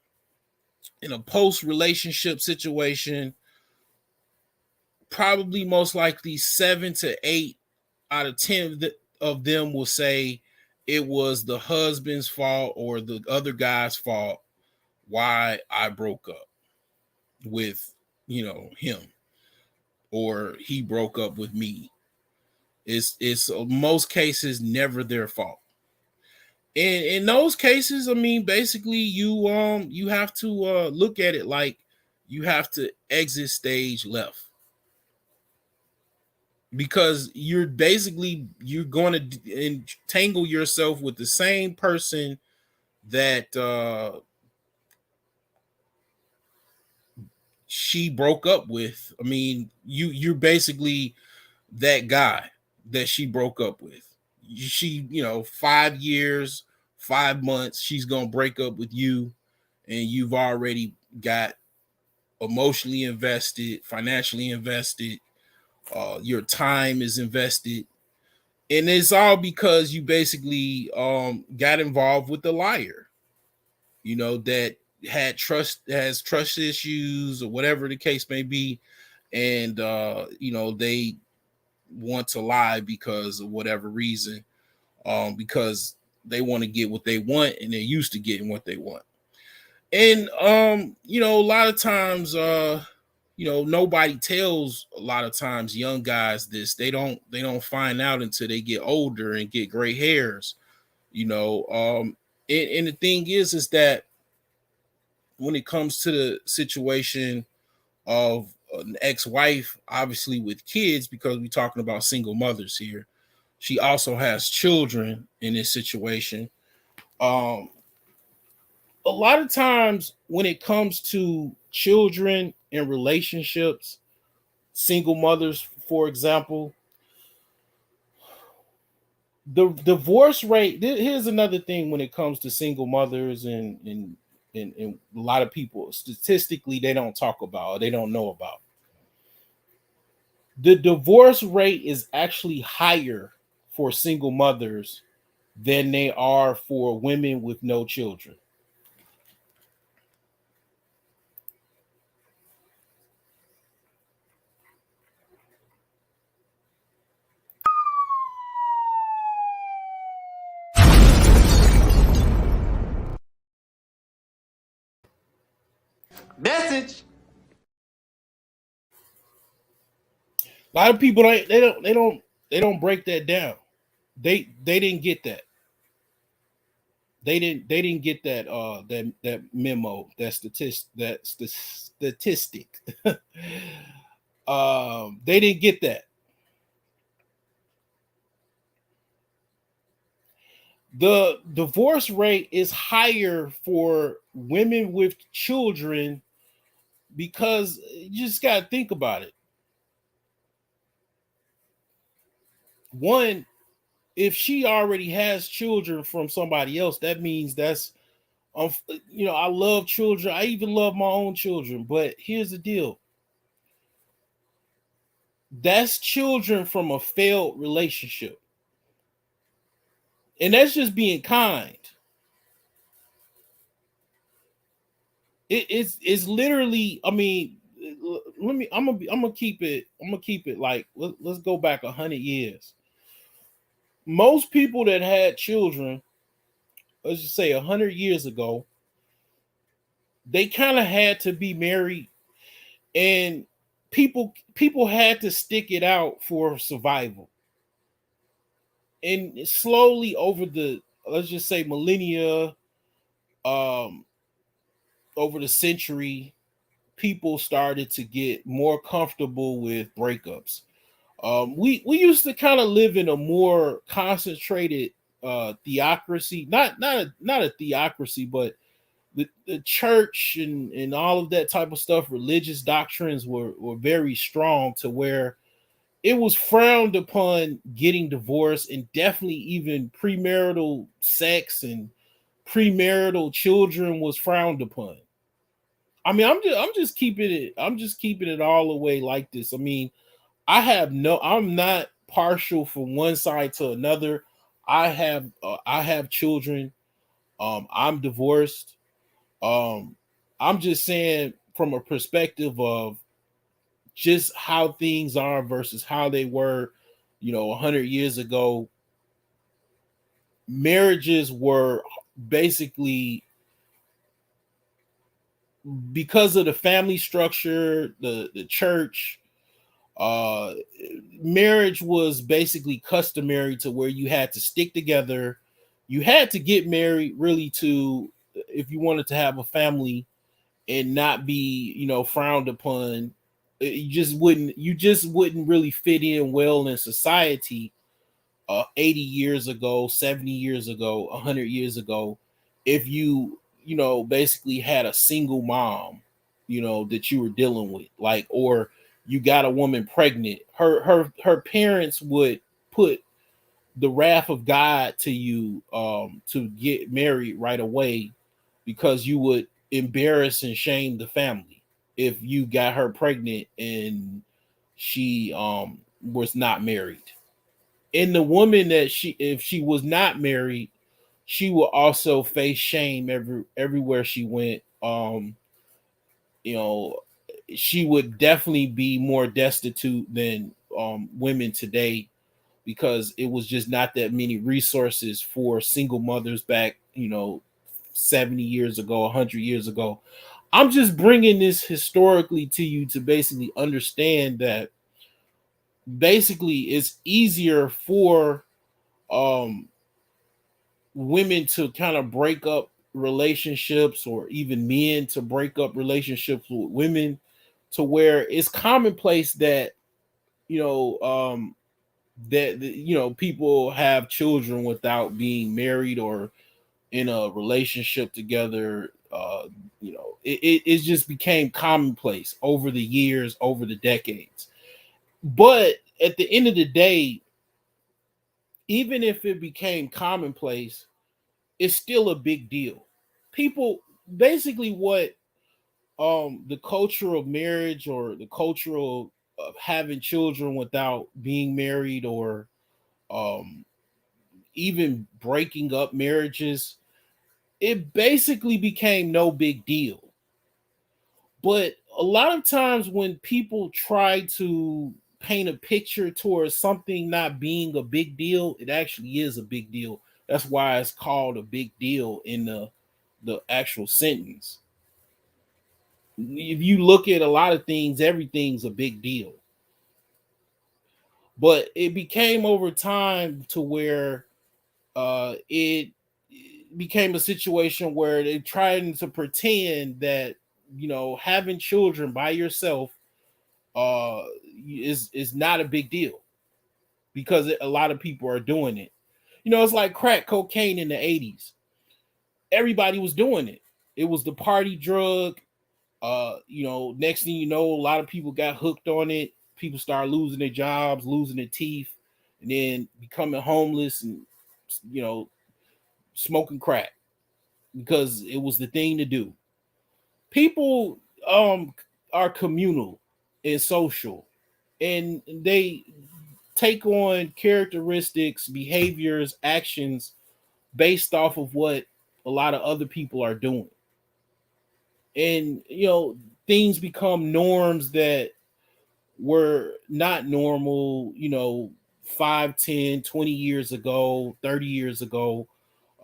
in a post relationship situation, probably most likely 7 to 8 out of 10 of them will say it was the husband's fault or the other guy's fault why I broke up with him, or he broke up with me. It's most cases never their fault. And in those cases, I mean, basically you have to look at it like you have to exit stage left, because you're going to entangle yourself with the same person that she broke up with. I mean, you're basically that guy that she broke up with. She 5 years, 5 months, she's gonna break up with you, and you've already got emotionally invested, financially invested, your time is invested, And it's all because you basically got involved with the liar, that has trust issues or whatever the case may be. And they want to lie because of whatever reason, because they want to get what they want and they're used to getting what they want. And a lot of times nobody tells a lot of times young guys this. They don't find out until they get older and get gray hairs. And the thing is that when it comes to the situation of an ex-wife, obviously with kids, because we're talking about single mothers here, she also has children in this situation. um a lot of times when it comes to children and relationships, single mothers, for example, the divorce rate. Here's another thing when it comes to single mothers and a lot of people statistically they don't talk about, they don't know about. The divorce rate is actually higher for single mothers than they are for women with no children. Message. A lot of people they don't break that down. They didn't get that. They didn't get that memo, that statistic. They didn't get that. The divorce rate is higher for women with children because you just got to think about it. One, if she already has children from somebody else, that means that's I love children. I even love my own children. But here's the deal: that's children from a failed relationship, and that's just being kind. It's literally. I mean, let me. I'm gonna keep it. I'm gonna keep it like let's go back 100 years. Most people that had children, let's just say 100 years ago, they kind of had to be married, and people had to stick it out for survival. And slowly over the, let's just say, millennia, um over the century, people started to get more comfortable with breakups. We used to kind of live in a more concentrated theocracy, not a theocracy, but the church and all of that type of stuff. Religious doctrines were very strong to where it was frowned upon getting divorced, and definitely even premarital sex and premarital children was frowned upon. I mean, I'm just keeping it all the way like this. I mean, I'm not partial from one side to another. I have children. I'm divorced. Um, I'm just saying from a perspective of just how things are versus how they were, 100 years ago. Marriages were basically, because of the family structure, the church, uh marriage was basically customary to where you had to stick together. You had to get married really to, if you wanted to have a family and not be, frowned upon. You just wouldn't really fit in well in society 80 years ago, 70 years ago, 100 years ago, if basically had a single mom, that you were dealing with, like, or you got a woman pregnant. Her parents would put the wrath of God to you, to get married right away, because you would embarrass and shame the family if you got her pregnant and she was not married. And the woman that she, if she was not married, she will also face shame everywhere she went. You know, she would definitely be more destitute than women today, because it was just not that many resources for single mothers back, 70 years ago, 100 years ago. I'm just bringing this historically to you to basically understand that basically it's easier for um women to kind of break up relationships, or even men to break up relationships with women, to where it's commonplace that you know people have children without being married or in a relationship together. It just became commonplace over the years, over the decades. But at the end of the day, even if it became commonplace, it's still a big deal. People, basically, what the culture of marriage, or the culture of having children without being married, or um even breaking up marriages, it basically became no big deal. But a lot of times when people try to paint a picture towards something not being a big deal, it actually is a big deal. That's why it's called a big deal in the actual sentence. If you look at a lot of things, everything's a big deal. But it became over time to where it became a situation where they tried to pretend that having children by yourself uh is not a big deal, because a lot of people are doing it. It's like crack cocaine in the 80s. Everybody was doing it. It was the party drug. Next thing you know, a lot of people got hooked on it. People start losing their jobs, losing their teeth, and then becoming homeless, and you know smoking crack, because it was the thing to do. People are communal and social, and they take on characteristics, behaviors, actions based off of what a lot of other people are doing. And things become norms that were not normal, 5, 10, 20 years ago, 30 years ago.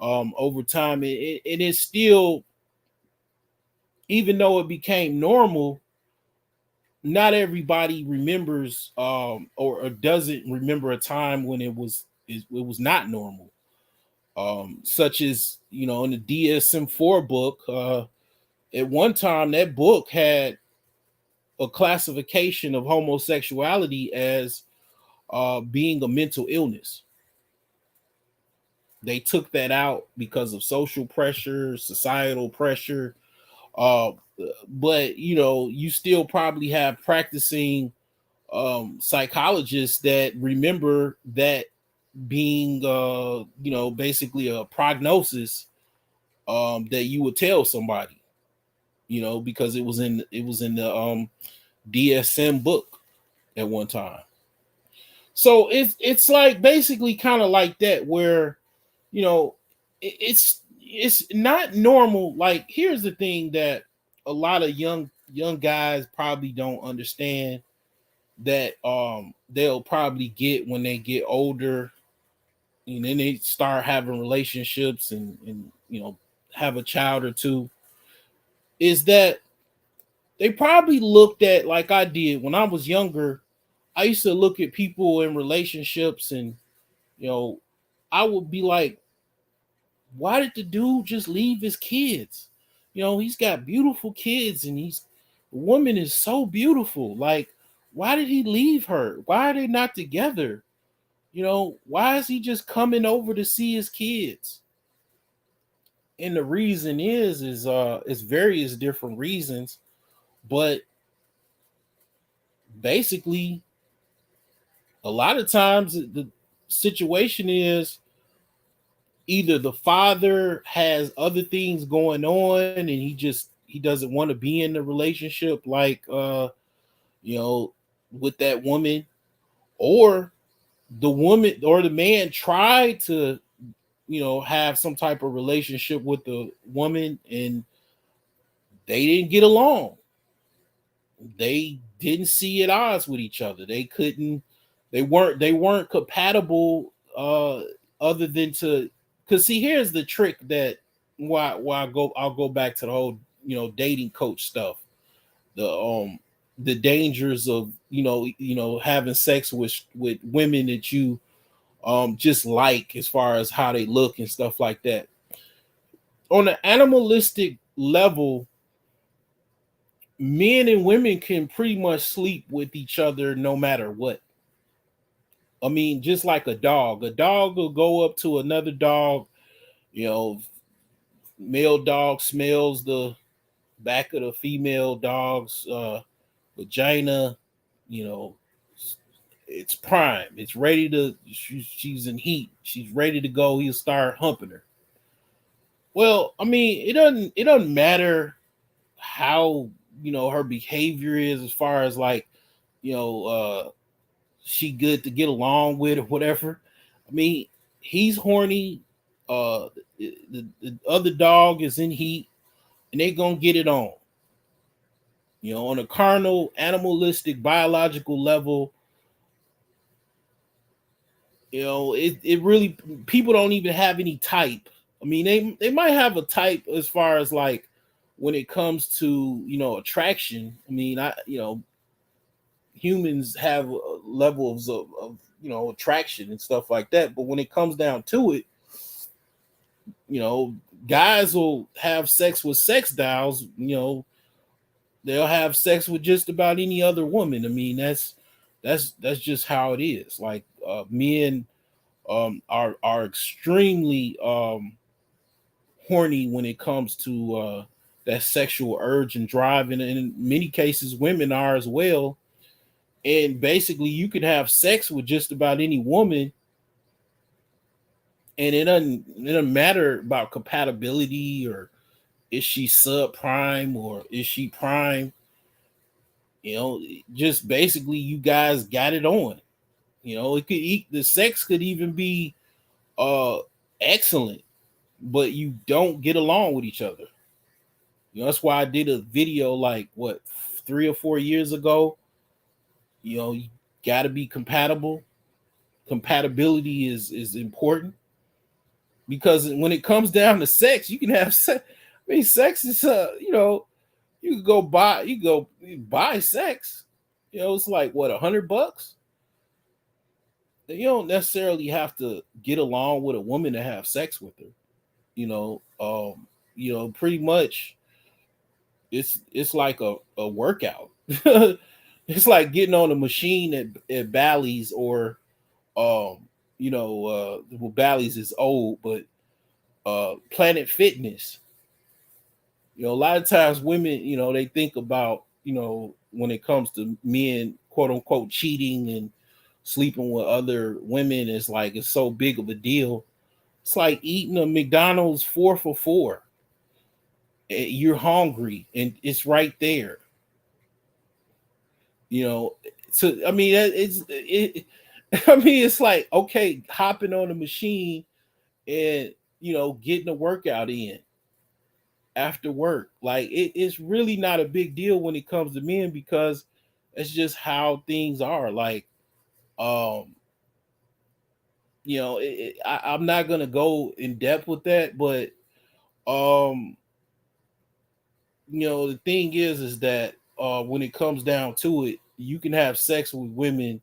Over time, it is still, even though it became normal, not everybody remembers, or doesn't remember a time when it was not normal. Such as, in the DSM-4 book, at one time that book had a classification of homosexuality as being a mental illness. They took that out because of social pressure, societal pressure. Uh, but you still probably have practicing psychologists that remember that being, basically a prognosis that you would tell somebody, because it was in the DSM book at one time. So it's like basically kind of like that, where you know it's not normal. Like, here's the thing that a lot of young guys probably don't understand, that they'll probably get when they get older, and then they start having relationships, and have a child or two, is that they probably looked at, like I did when I was younger. I used to look at people in relationships, and you know, I would be like, why did the dude just leave his kids? He's got beautiful kids, and the woman is so beautiful. Like, why did he leave her? Why are they not together? Why is he just coming over to see his kids? And the reason is various different reasons, but basically a lot of times the situation is either the father has other things going on, and he doesn't want to be in the relationship, like you know with that woman, or the woman or the man tried to, have some type of relationship with the woman, and they didn't get along. They didn't see at odds with each other. They couldn't. They weren't compatible. Other than to, because see, here's the trick that why I'll go back to the whole dating coach stuff. The the dangers of having sex with women that you just like, as far as how they look and stuff like that. On an animalistic level, men and women can pretty much sleep with each other no matter what. I mean, just like a dog. A dog will go up to another dog, you know, male dog smells the back of the female dog's vagina, you know, it's prime. It's ready to, she's in heat. She's ready to go. He'll start humping her. Well, I mean, it doesn't matter how, her behavior is, as far as like, you know, she good to get along with or whatever. I mean, he's horny. The other dog is in heat, and they gonna get it on. On a carnal, animalistic, biological level, it really, people don't even have any type. I mean, they might have a type as far as like when it comes to attraction. I mean, humans have levels of attraction and stuff like that, but when it comes down to it, you know guys will have sex with sex dolls. They'll have sex with just about any other woman. I mean, that's just how it is. Like, men are extremely horny when it comes to that sexual urge and drive, and in many cases women are as well. And basically, you can have sex with just about any woman, and it doesn't matter about compatibility, or is she subprime or is she prime. Just basically, you guys got it on. It could eat, the sex could even be uh excellent, but you don't get along with each other. That's why I did a video like, what, 3 or 4 years ago. You got to be compatible. Compatibility is important, because when it comes down to sex, you can have sex. I mean, sex is you can go buy sex. It's like, what, $100. You don't necessarily have to get along with a woman to have sex with her. Pretty much, it's like a workout. It's like getting on a machine at Bally's, or well, Bally's is old, but Planet Fitness. A lot of times women, they think about, when it comes to men, quote unquote, cheating and sleeping with other women, is like, it's so big of a deal. It's like eating a McDonald's 4 for $4. You're hungry and it's right there. you know so I mean, I mean, it's like, okay, hopping on the machine and getting a workout in after work. Like, it's really not a big deal when it comes to men, because it's just how things are. Like, um I'm not gonna go in depth with that, but um the thing is that when it comes down to it, you can have sex with women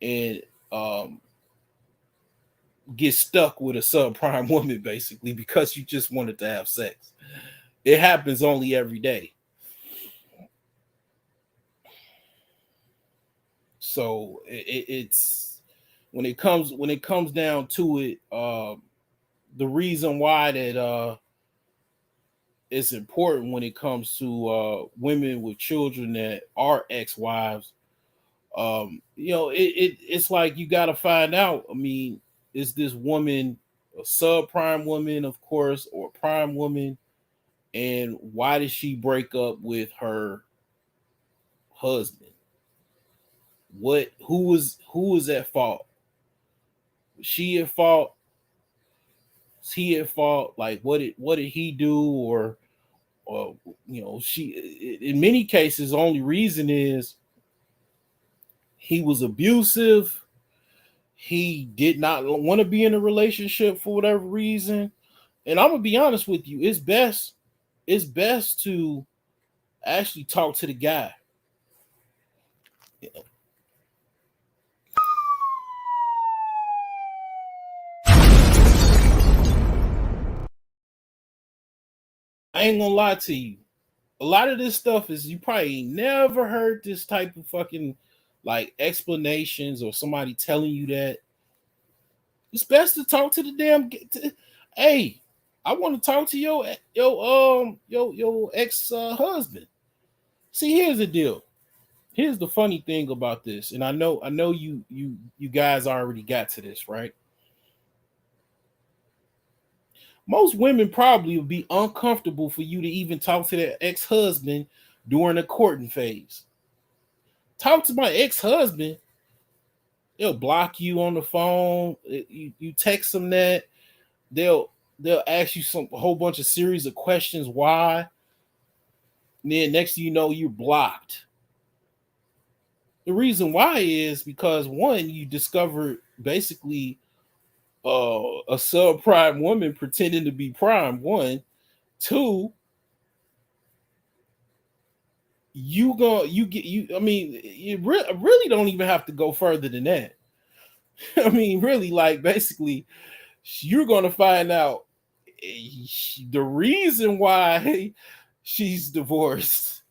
and um get stuck with a subprime woman, basically, because you just wanted to have sex. It happens only every day. So it's when it comes down to it, the reason why that it's important when it comes to women with children that are ex-wives. It's like, you got to find out. I mean, is this woman a subprime woman, of course, or a prime woman? And why did she break up with her husband? Who was at fault? she at fault? Is he at fault? Like what did he do? Or she, in many cases, the only reason is he was abusive. He did not want to be in a relationship for whatever reason. And I'm gonna be honest with you, it's best to actually talk to the guy. I ain't gonna lie to you. A lot of this stuff is, you probably ain't never heard this type of fucking like explanations or somebody telling you that. It's best to talk to the damn. Hey, I want to talk to your ex husband. See, here's the deal. Here's the funny thing about this, and I know you guys already got to this, right? Most women probably would be uncomfortable for you to even talk to their ex husband during the courting phase. Talk to my ex husband, they'll block you on the phone. You text them that, they'll they'll ask you a whole bunch of series of questions why. And then next thing you know, you're blocked. The reason why is because, one, you discovered basically a subprime woman pretending to be prime. One, two, I mean, you really don't even have to go further than that. I mean, really, like, basically, you're gonna find out the reason why she's divorced,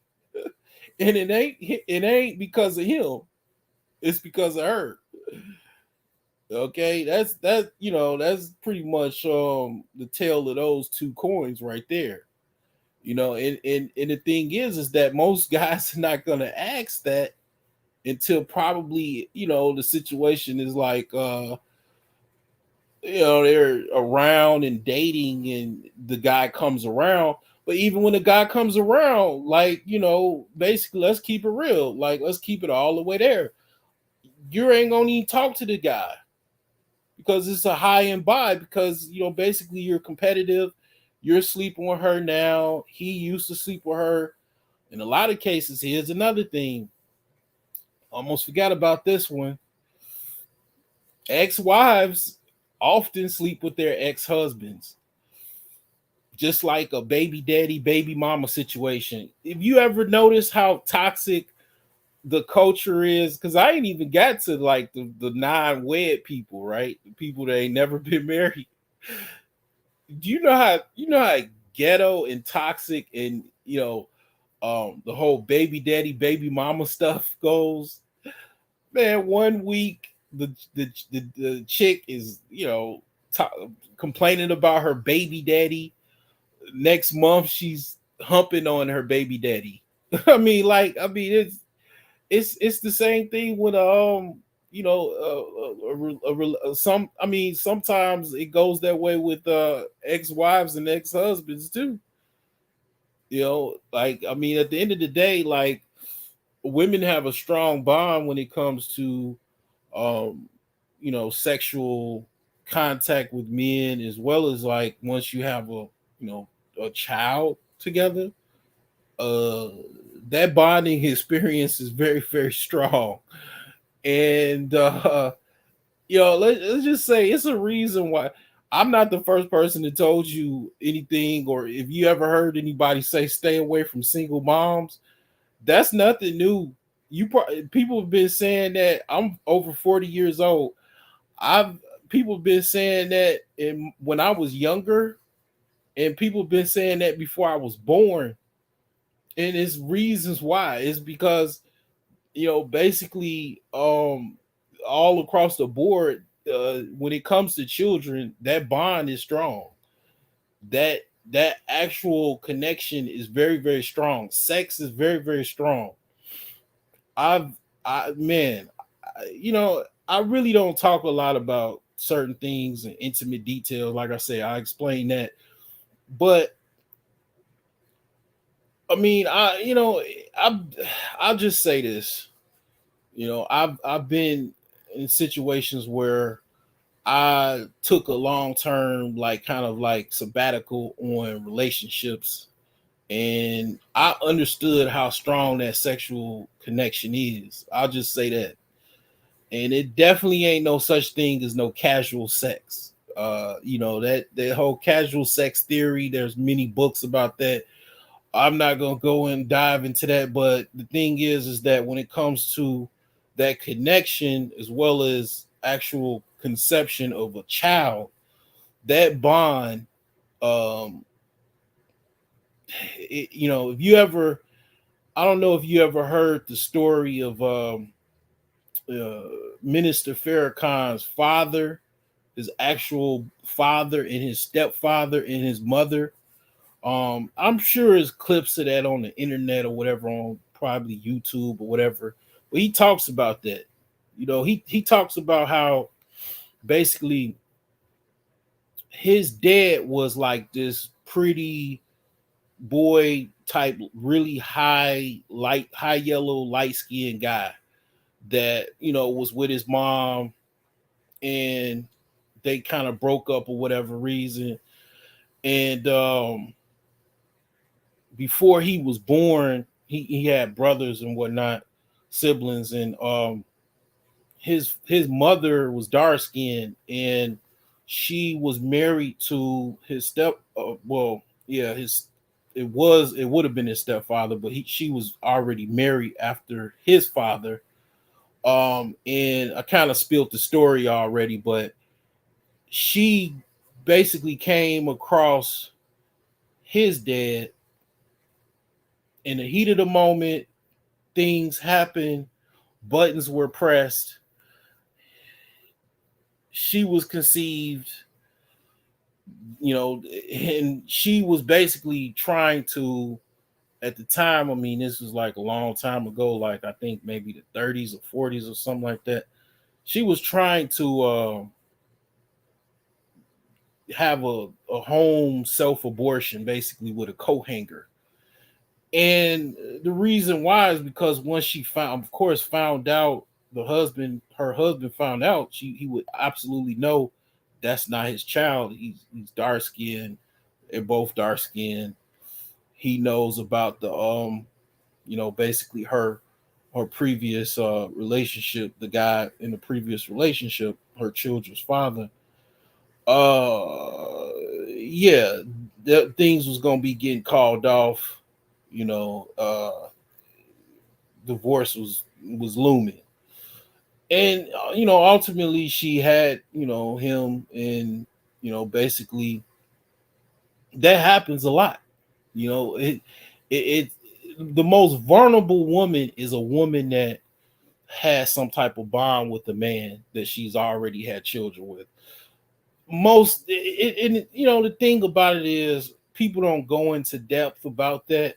and it ain't because of him. It's because of her. Okay, that's pretty much the tale of those two coins right there. And the thing is that most guys are not gonna ask that until probably the situation is like they're around and dating and the guy comes around. But even when the guy comes around, like, basically, let's keep it real, like, let's keep it all the way there. You ain't gonna even talk to the guy because it's a high and by, because basically you're competitive. You're sleeping with her now, he used to sleep with her. In a lot of cases, here's another thing, almost forgot about this one. Ex-wives often sleep with their ex-husbands, just like a baby daddy baby mama situation. If you ever notice how toxic the culture is, because I ain't even got to like the non-wed people, right? The people that ain't never been married. Do you know how ghetto and toxic and the whole baby daddy baby mama stuff goes? Man, one week the chick is complaining about her baby daddy. Next month she's humping on her baby daddy. It's the same thing with some. I mean, sometimes it goes that way with ex-wives and ex-husbands too. Like, I mean, at the end of the day, like, women have a strong bond when it comes to um sexual contact with men, as well as, like, once you have a child together, uh that bonding experience is very, very strong. And let's just say it's a reason why I'm not the first person that told you anything, or if you ever heard anybody say stay away from single moms. That's nothing new. People have been saying that. I'm over 40 years old. I've People have been saying that when I was younger, and people have been saying that before I was born. And it's reasons why. It's because basically, all across the board, when it comes to children, that bond is strong. That actual connection is very, very strong. Sex is very, very strong. I've I man, I really don't talk a lot about certain things and intimate details. Like I say, I explain that. But I mean, I I'll just say this. I've been in situations where I took a long term, like kind of like sabbatical on relationships, and I understood how strong that sexual connection is. I'll just say that. And it definitely ain't no such thing as no casual sex. That whole casual sex theory, there's many books about that. I'm not gonna go and dive into that, but the thing is that when it comes to that connection as well as actual conception of a child, that bond, um, if you ever, I don't know if you ever heard the story of uh, Minister Farrakhan's father, his actual father, and his stepfather and his mother. I'm sure there's clips of that on the internet or whatever, on probably YouTube or whatever. But he talks about that. He talks about how basically his dad was like this pretty boy type, really high yellow, light skinned guy that was with his mom, and they kind of broke up or whatever reason. And before he was born, he had brothers and whatnot, siblings, and his mother was dark skinned, and she was married to his it would have been his stepfather, but she was already married after his father. And I kind of spilled the story already, but she basically came across his dad in the heat of the moment. Things happened, buttons were pressed, she was conceived, and she was basically trying to, at the time, I mean, this was like a long time ago, like I think maybe the 30s or 40s or something like that. She was trying to have a home self abortion, basically with a coat hanger. And the reason why is because once she found out, her husband found out, he would absolutely know that's not his child. He's dark skinned. They're both dark skinned. He knows about the basically her previous relationship, the guy in the previous relationship, her children's father. Yeah, things was gonna be getting called off. Divorce was looming, and ultimately she had him, and basically that happens a lot. It the most vulnerable woman is a woman that has some type of bond with a man that she's already had children with. The thing about it is people don't go into depth about that,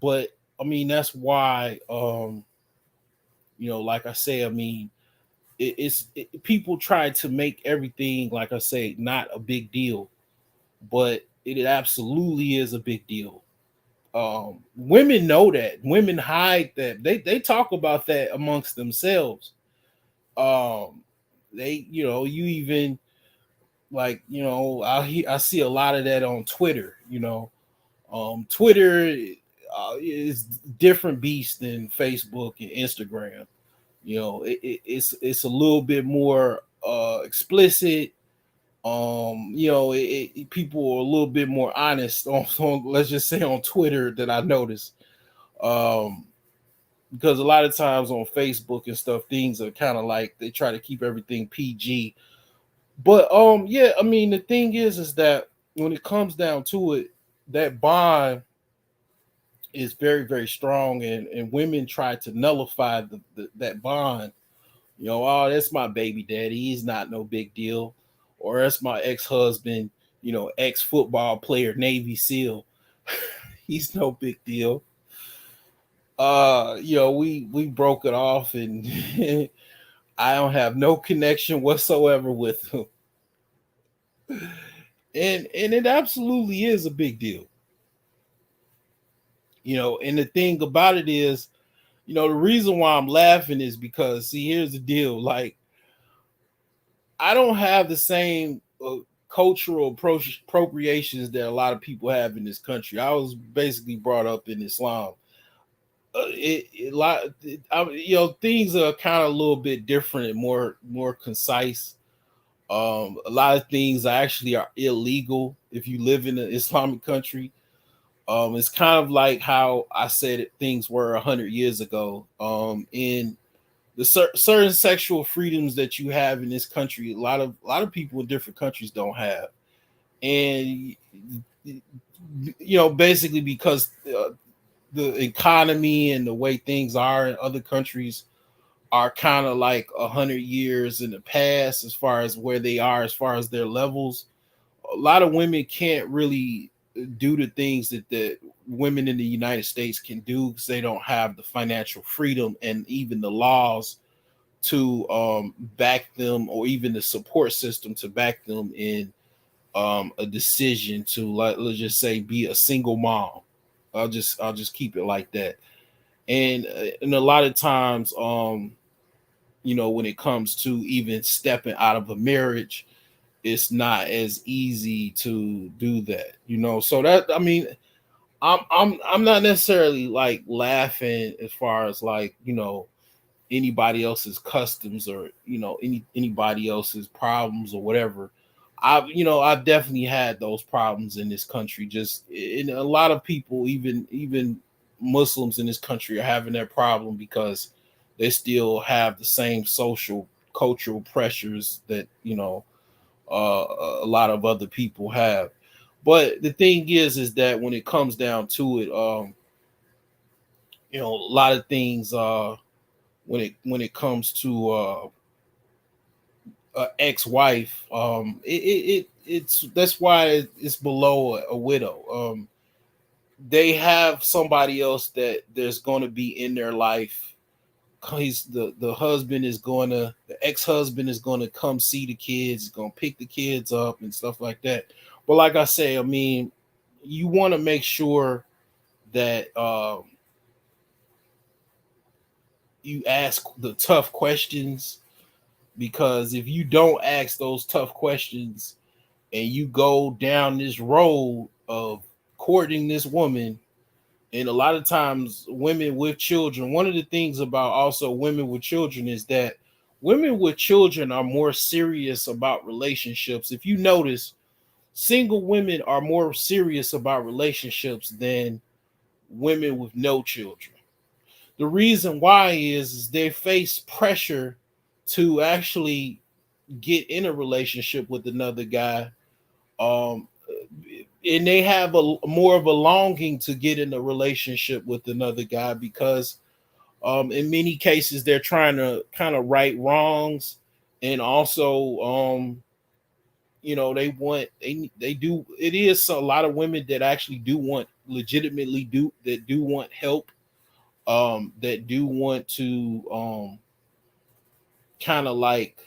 but I mean that's why like I say, I mean people try to make everything, like I say, not a big deal, but it absolutely is a big deal. Women know that. Women hide that. They talk about that amongst themselves. Um, you even, like, I see a lot of that on Twitter. Twitter is different beast than Facebook and Instagram. It's a little bit more explicit. People are a little bit more honest on let's just say on Twitter that I noticed. Um, because a lot of times on Facebook and stuff, things are kind of like they try to keep everything PG. But yeah, I mean the thing is that when it comes down to it, that bond is very, very strong, and women try to nullify that bond. Oh, that's my baby daddy. He's not no big deal. Or that's my ex-husband, ex-football player, Navy SEAL. He's no big deal. We broke it off, and I don't have no connection whatsoever with him. And it absolutely is a big deal. And the thing about it is, the reason why I'm laughing is because, see, here's the deal. Like, I don't have the same cultural appropriations that a lot of people have in this country. I was basically brought up in Islam. It lot you know, things are kind of a little bit different and more concise. A lot of things actually are illegal if you live in an Islamic country. It's kind of like how I said things were 100 years ago. In the certain sexual freedoms that you have in this country, a lot of people in different countries don't have, and basically because the economy and the way things are in other countries are kind of like 100 years in the past as far as where they are as far as their levels. A lot of women can't really do the things that the women in the United States can do because they don't have the financial freedom and even the laws to back them, or even the support system to back them in a decision to, like, let's just say, be a single mom. I'll just keep it like that. And a lot of times, when it comes to even stepping out of a marriage, it's not as easy to do that. So that, I mean, I'm not necessarily like laughing as far as, like, anybody else's customs, or anybody else's problems or whatever. I've definitely had those problems in this country. Just, and a lot of people, even Muslims in this country, are having that problem because they still have the same social cultural pressures that a lot of other people have. But the thing is that when it comes down to it, a lot of things, when it comes to ex-wife, it's that's why it's below a widow. They have somebody else that there's going to be in their life. He's the husband is going to the ex-husband is going to come see the kids, going to pick the kids up and stuff like that. But like I say, I mean, you want to make sure that you ask the tough questions, because if you don't ask those tough questions and you go down this road of courting this woman, and a lot of times women with children, one of the things about also women with children is that women with children are more serious about relationships. If you notice, single women are more serious about relationships than women with no children. The reason why is they face pressure to actually get in a relationship with another guy, um and they have a more of a longing to get in a relationship with another guy, because in many cases they're trying to kind of right wrongs, and also they do, it is a lot of women that actually do want, legitimately do, that do want help, that do want to kind of like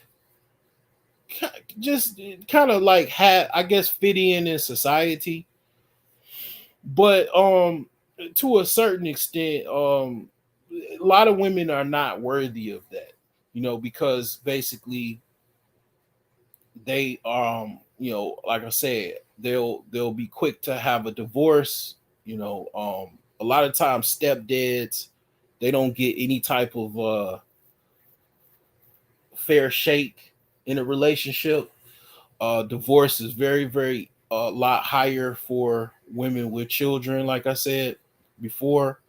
just kind of like have, I guess, fit in society. But to a certain extent, a lot of women are not worthy of that, because basically they like I said, they'll be quick to have a divorce. A lot of times stepdads, they don't get any type of fair shake in a relationship. Divorce is very, very a lot higher for women with children, like I said before.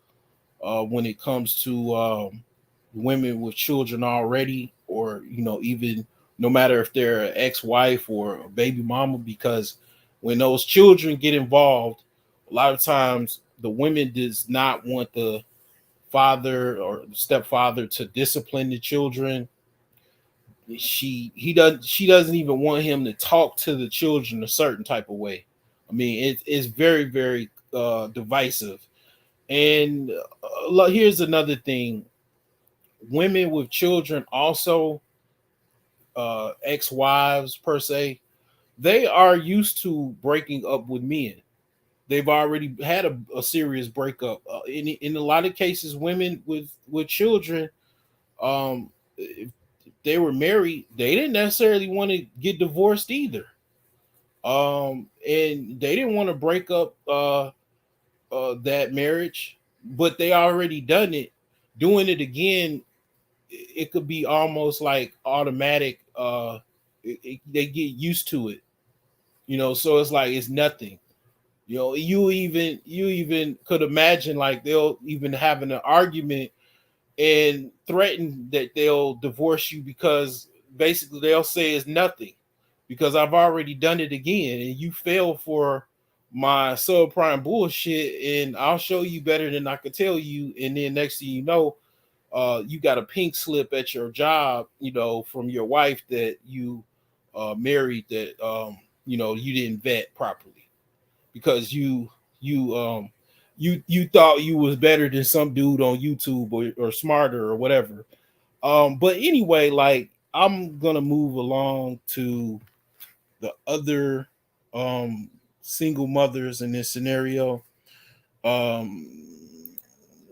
When it comes to women with children already, or even no matter if they're an ex-wife or a baby mama, because when those children get involved, a lot of times the women does not want the father or stepfather to discipline the children. She doesn't even want him to talk to the children a certain type of way. I mean, it's very, very divisive. And here's another thing: women with children, also ex-wives per se, they are used to breaking up with men. They've already had a serious breakup. In a lot of cases, women with children, um, they were married, they didn't necessarily want to get divorced either. And they didn't want to break up that marriage, but they already done it. Doing it again, it could be almost like automatic. They get used to it, so it's like it's nothing. You even could imagine like they'll even having an argument and threaten that they'll divorce you because basically they'll say it's nothing because I've already done it again and you fell for my subprime bullshit and I'll show you better than I could tell you. And then next thing you know, you got a pink slip at your job, from your wife that you married that you didn't vet properly because you thought you was better than some dude on YouTube or smarter or whatever. But anyway, like I'm gonna move along to the other single mothers in this scenario. Um,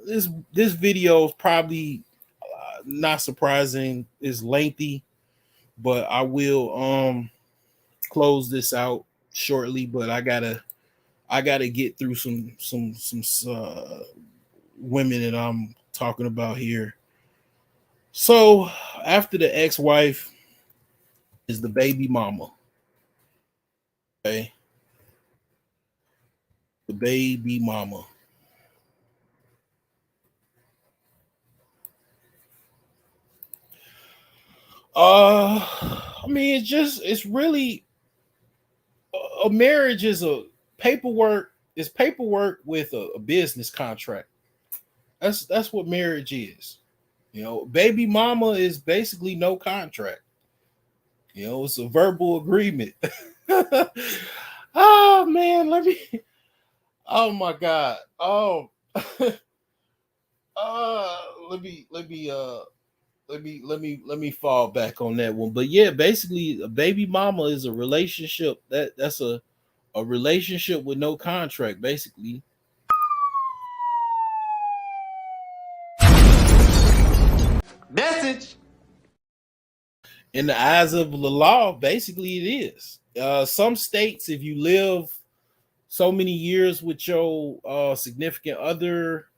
this video is probably not surprising, is lengthy, but I will close this out shortly. But I gotta get through some women that I'm talking about here. So after the ex-wife is the baby mama. Okay, the baby mama. I mean, it's really a marriage is a paperwork. It's paperwork with a business contract. That's what marriage is. Baby mama is basically no contract. It's a verbal agreement. Oh man, let me. Oh my god. Uh, let me fall back on that one. But yeah, basically, a baby mama is a relationship that's a relationship with no contract. Basically, Message. in the eyes of the law, basically it is. Some states, if you live so many years with your significant other,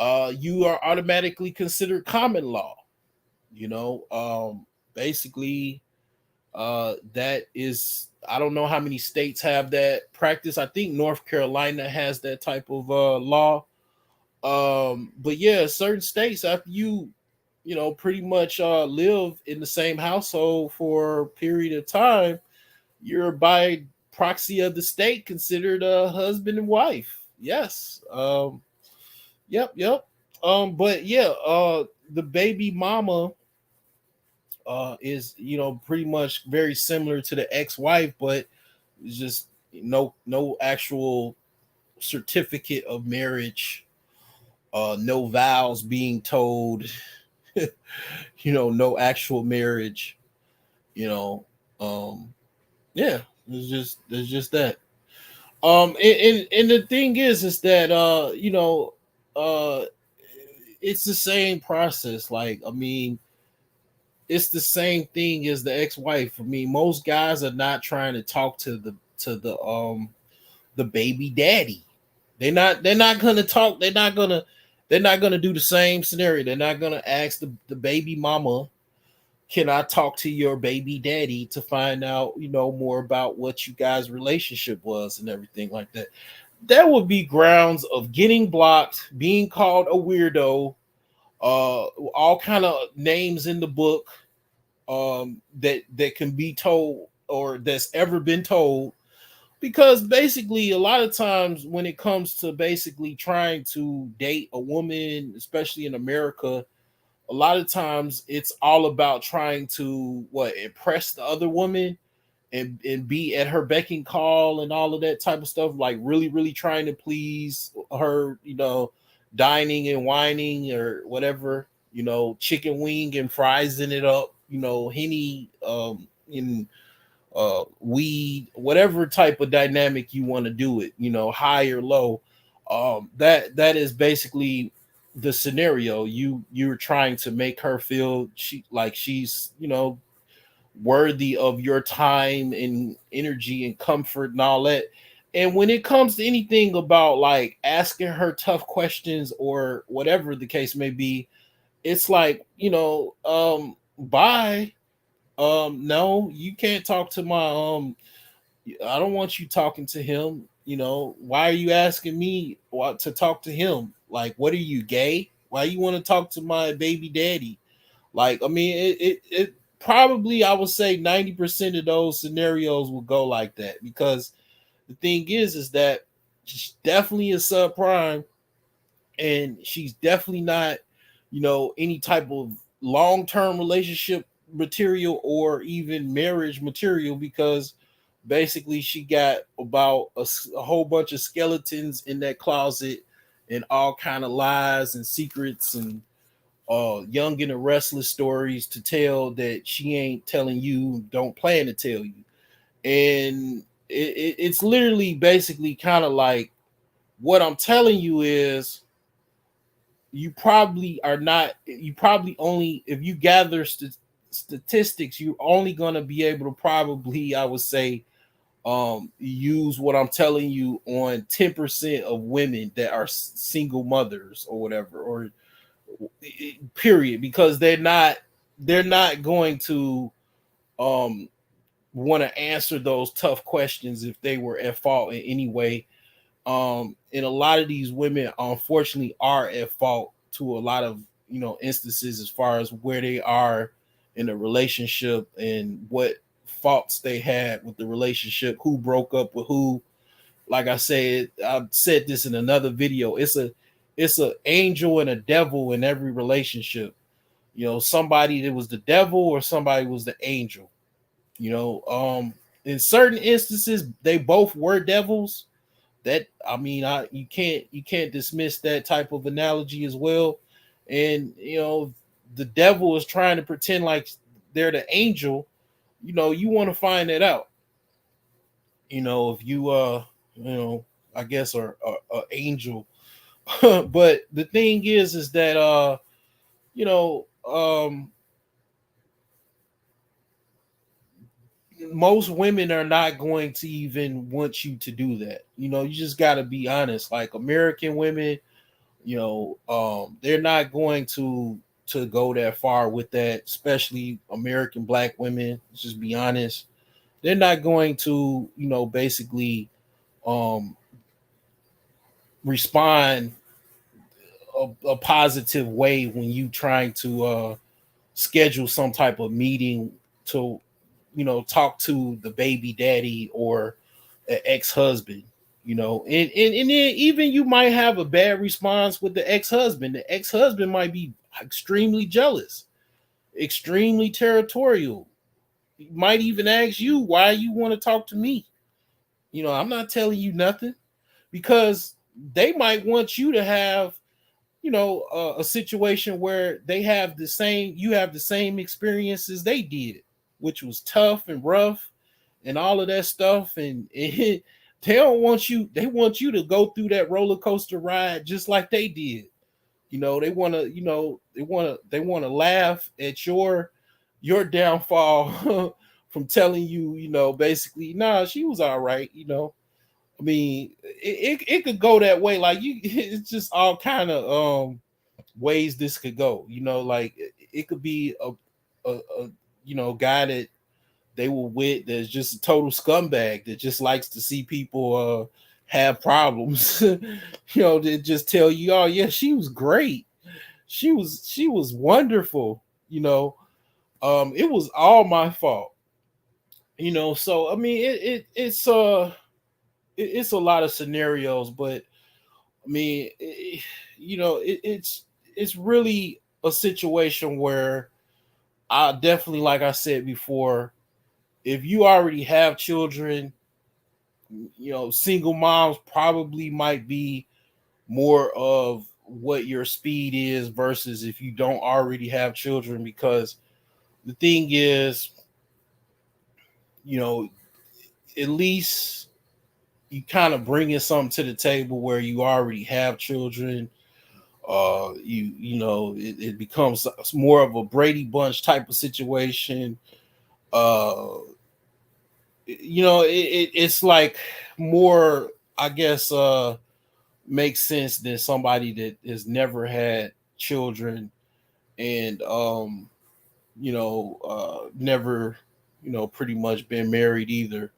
you are automatically considered common law. Basically, that is, I don't know how many states have that practice. I think North Carolina has that type of law. But yeah, certain states, after you pretty much live in the same household for a period of time, you're by proxy of the state considered a husband and wife. Yes. Yep. But yeah, the baby mama is pretty much very similar to the ex-wife, but it's just no actual certificate of marriage, no vows being told, no actual marriage, you know. Yeah, it's just that. And the thing is that uh it's the same process. Like, I mean, it's the same thing as the ex-wife. I mean, most guys are not trying to talk to the baby daddy. They're not gonna talk, they're not gonna do the same scenario. They're not gonna ask the baby mama, can I talk to your baby daddy to find out, more about what you guys' relationship was and everything like that. That would be grounds of getting blocked, being called a weirdo, all kind of names in the book that can be told or that's ever been told. Because basically, a lot of times when it comes to basically trying to date a woman, especially in America, a lot of times it's all about trying to impress the other woman and be at her beck and call and all of that type of stuff, like really really trying to please her, dining and whining or whatever, chicken wing and fries in it up, henny in weed, whatever type of dynamic you want to do it, high or low. That is basically the scenario. You're trying to make her feel she's, worthy of your time and energy and comfort and all that. And when it comes to anything about like asking her tough questions or whatever the case may be, it's like, bye. No, you can't talk to my I don't want you talking to him. Why are you asking me what to talk to him? Like, what are you, gay? Why you want to talk to my baby daddy? Like, I mean, it probably, I would say 90% of those scenarios will go like that, because the thing is that she's definitely a subprime, and she's definitely not, any type of long-term relationship material or even marriage material, because basically she got about a whole bunch of skeletons in that closet, and all kind of lies and secrets and young and the restless stories to tell that she ain't telling you, don't plan to tell you. And it's literally basically kind of like, what I'm telling you is, you probably only, if you gather statistics, you're only going to be able to probably, I would say, use what I'm telling you on 10% of women that are single mothers or whatever, or period, because they're not going to um want to answer those tough questions if they were at fault in any way. And a lot of these women unfortunately are at fault to a lot of, instances, as far as where they are in a relationship and what faults they had with the relationship, who broke up with who. Like I said, I've said this in another video, it's a angel and a devil in every relationship. Somebody that was the devil or somebody was the angel. In certain instances they both were devils. That, I mean, you can't dismiss that type of analogy as well. And the devil is trying to pretend like they're the angel. You want to find that out. If you you know I guess are a angel. But the thing is that you know most women are not going to even want you to do that. You just got to be honest. Like, American women, they're not going to go that far with that, especially American black women. Let's just be honest. They're not going to, basically um respond a positive way when you trying to schedule some type of meeting to, talk to the baby daddy or an ex-husband. And then even you might have a bad response with the ex-husband. The ex-husband might be extremely jealous, extremely territorial. He might even ask you, why you want to talk to me? I'm not telling you nothing, because they might want you to have, a situation where you have the same experiences they did, which was tough and rough and all of that stuff. And they don't want you, they want you to go through that roller coaster ride just like they did. They want to, they want to laugh at your downfall from telling you, basically, nah, she was all right. I mean, it could go that way. Like, it's just all kind of ways this could go. Like, it could be a guy that they were with that's just a total scumbag that just likes to see people have problems. They just tell you, oh yeah, she was great. She was wonderful. It was all my fault. So I mean, it's a lot of scenarios, but I mean, it's really a situation where I definitely, like I said before, if you already have children, single moms probably might be more of what your speed is versus if you don't already have children. Because the thing is, you know, at least you kind of bringing something to the table where you already have children. It becomes more of a Brady Bunch type of situation. uh it's like more, I guess, makes sense than somebody that has never had children, and never, pretty much been married either.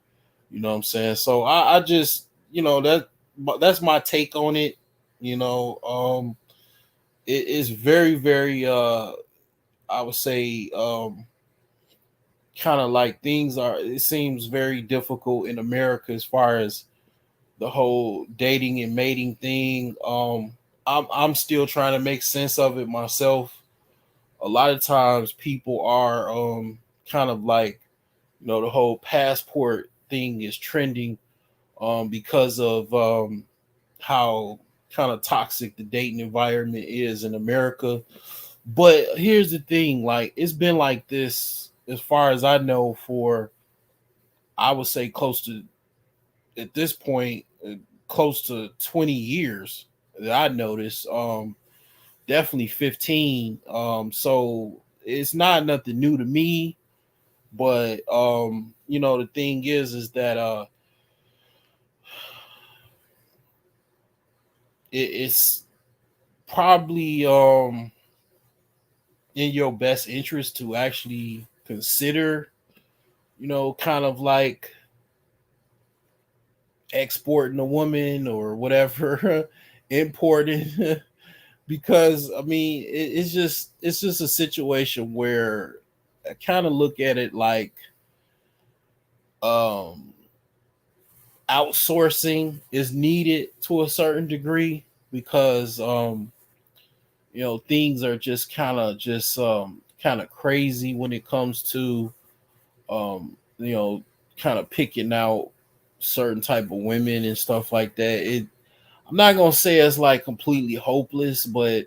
You know what I'm saying? So I just, that's my take on it. It is very, very, I would say, kind of like things are, it seems very difficult in America as far as the whole dating and mating thing. I'm still trying to make sense of it myself. A lot of times people are kind of like, the whole passport thing is trending because of how kind of toxic the dating environment is in America. But here's the thing, like, it's been like this, as far as I know, for, I would say, close to, at this point, close to 20 years that I noticed. Definitely 15. So it's not nothing new to me, but the thing is that it's probably in your best interest to actually consider, kind of like exporting a woman or whatever, importing, because I mean, it's just a situation where I kind of look at it like um outsourcing is needed to a certain degree, because things are just kind of crazy when it comes to um you know kind of picking out certain type of women and stuff like that. I'm not gonna say it's like completely hopeless, but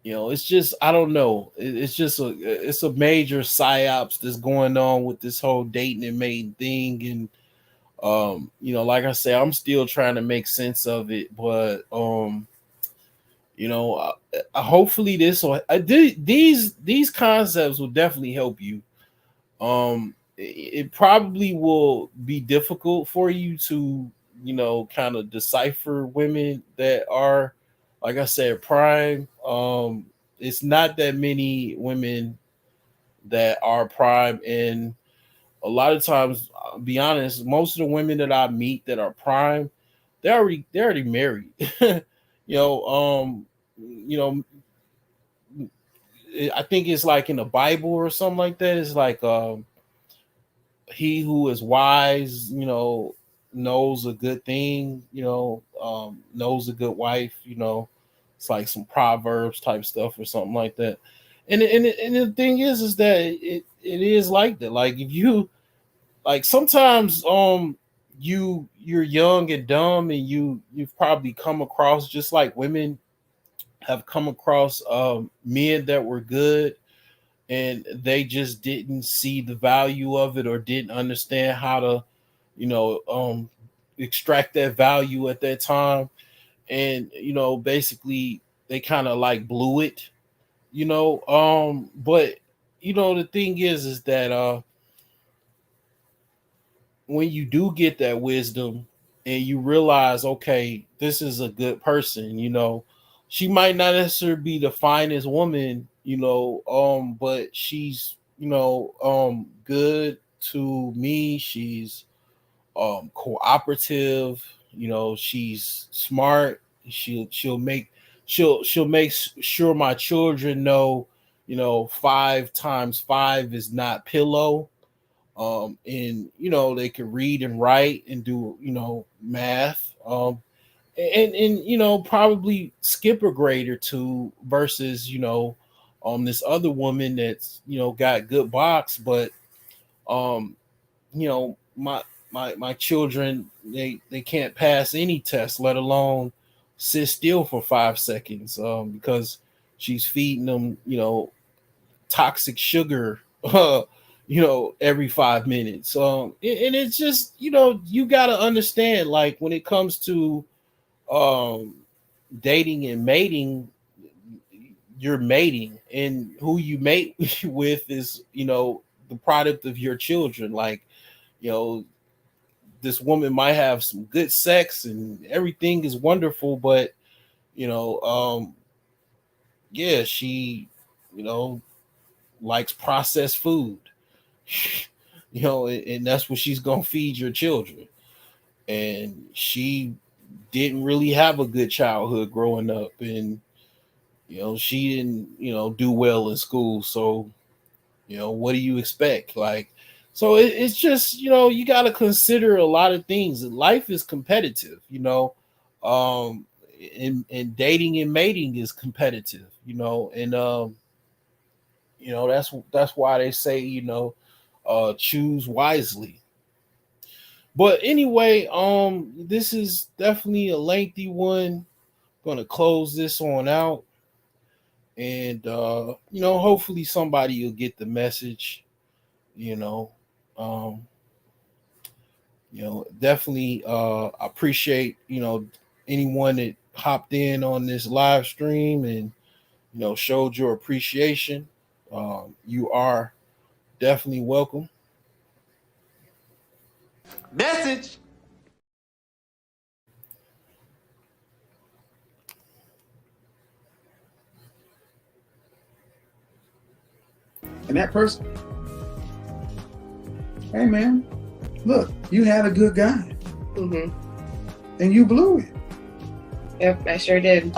it's just, I don't know. It's a major psyops that's going on with this whole dating and mating thing, and like I say, I'm still trying to make sense of it, but hopefully this will, these concepts will definitely help you. It probably will be difficult for you to, kind of decipher women that are, like I said, prime. It's not that many women that are prime, and a lot of times, I'll be honest, most of the women that I meet that are prime, they're already married. you know, you know, I think it's like in the Bible or something like that. It's like he who is wise, knows a good thing, knows a good wife, it's like some proverbs type stuff or something like that. And the thing is that it is like that. Like, if you, like, sometimes you're young and dumb, and you've probably come across, just like women have come across men that were good, and they just didn't see the value of it, or didn't understand how to, you know, um, extract that value at that time, and basically they kind of like blew it, but the thing is that when you do get that wisdom, and you realize, okay, this is a good person, she might not necessarily be the finest woman, but she's, good to me. She's cooperative, she's smart. She'll make sure my children know, 5 times 5 is not pillow. And they can read and write and do, math, and probably skip a grade or two, versus this other woman that's got good box, but um my children, they can't pass any test, let alone sit still for 5 seconds, because she's feeding them toxic sugar every 5 minutes. And it's just, you got to understand, like, when it comes to dating and mating, you're mating, and who you mate with is, the product of your children. Like, you know, this woman might have some good sex and everything is wonderful, but you know, yeah, she, you know, likes processed food, and that's what she's gonna feed your children. And she didn't really have a good childhood growing up, and she didn't, do well in school. So, what do you expect? Like, so it's just, you got to consider a lot of things. Life is competitive, um, and dating and mating is competitive, and that's why they say, choose wisely. But anyway, this is definitely a lengthy one. Gonna close this on out, and hopefully somebody will get the message. You know, um, definitely appreciate anyone that hopped in on this live stream and showed your appreciation. You are definitely welcome. Message. And that person, hey man, look, you had a good guy. Mm-hmm. And you blew it. Yep, I sure did.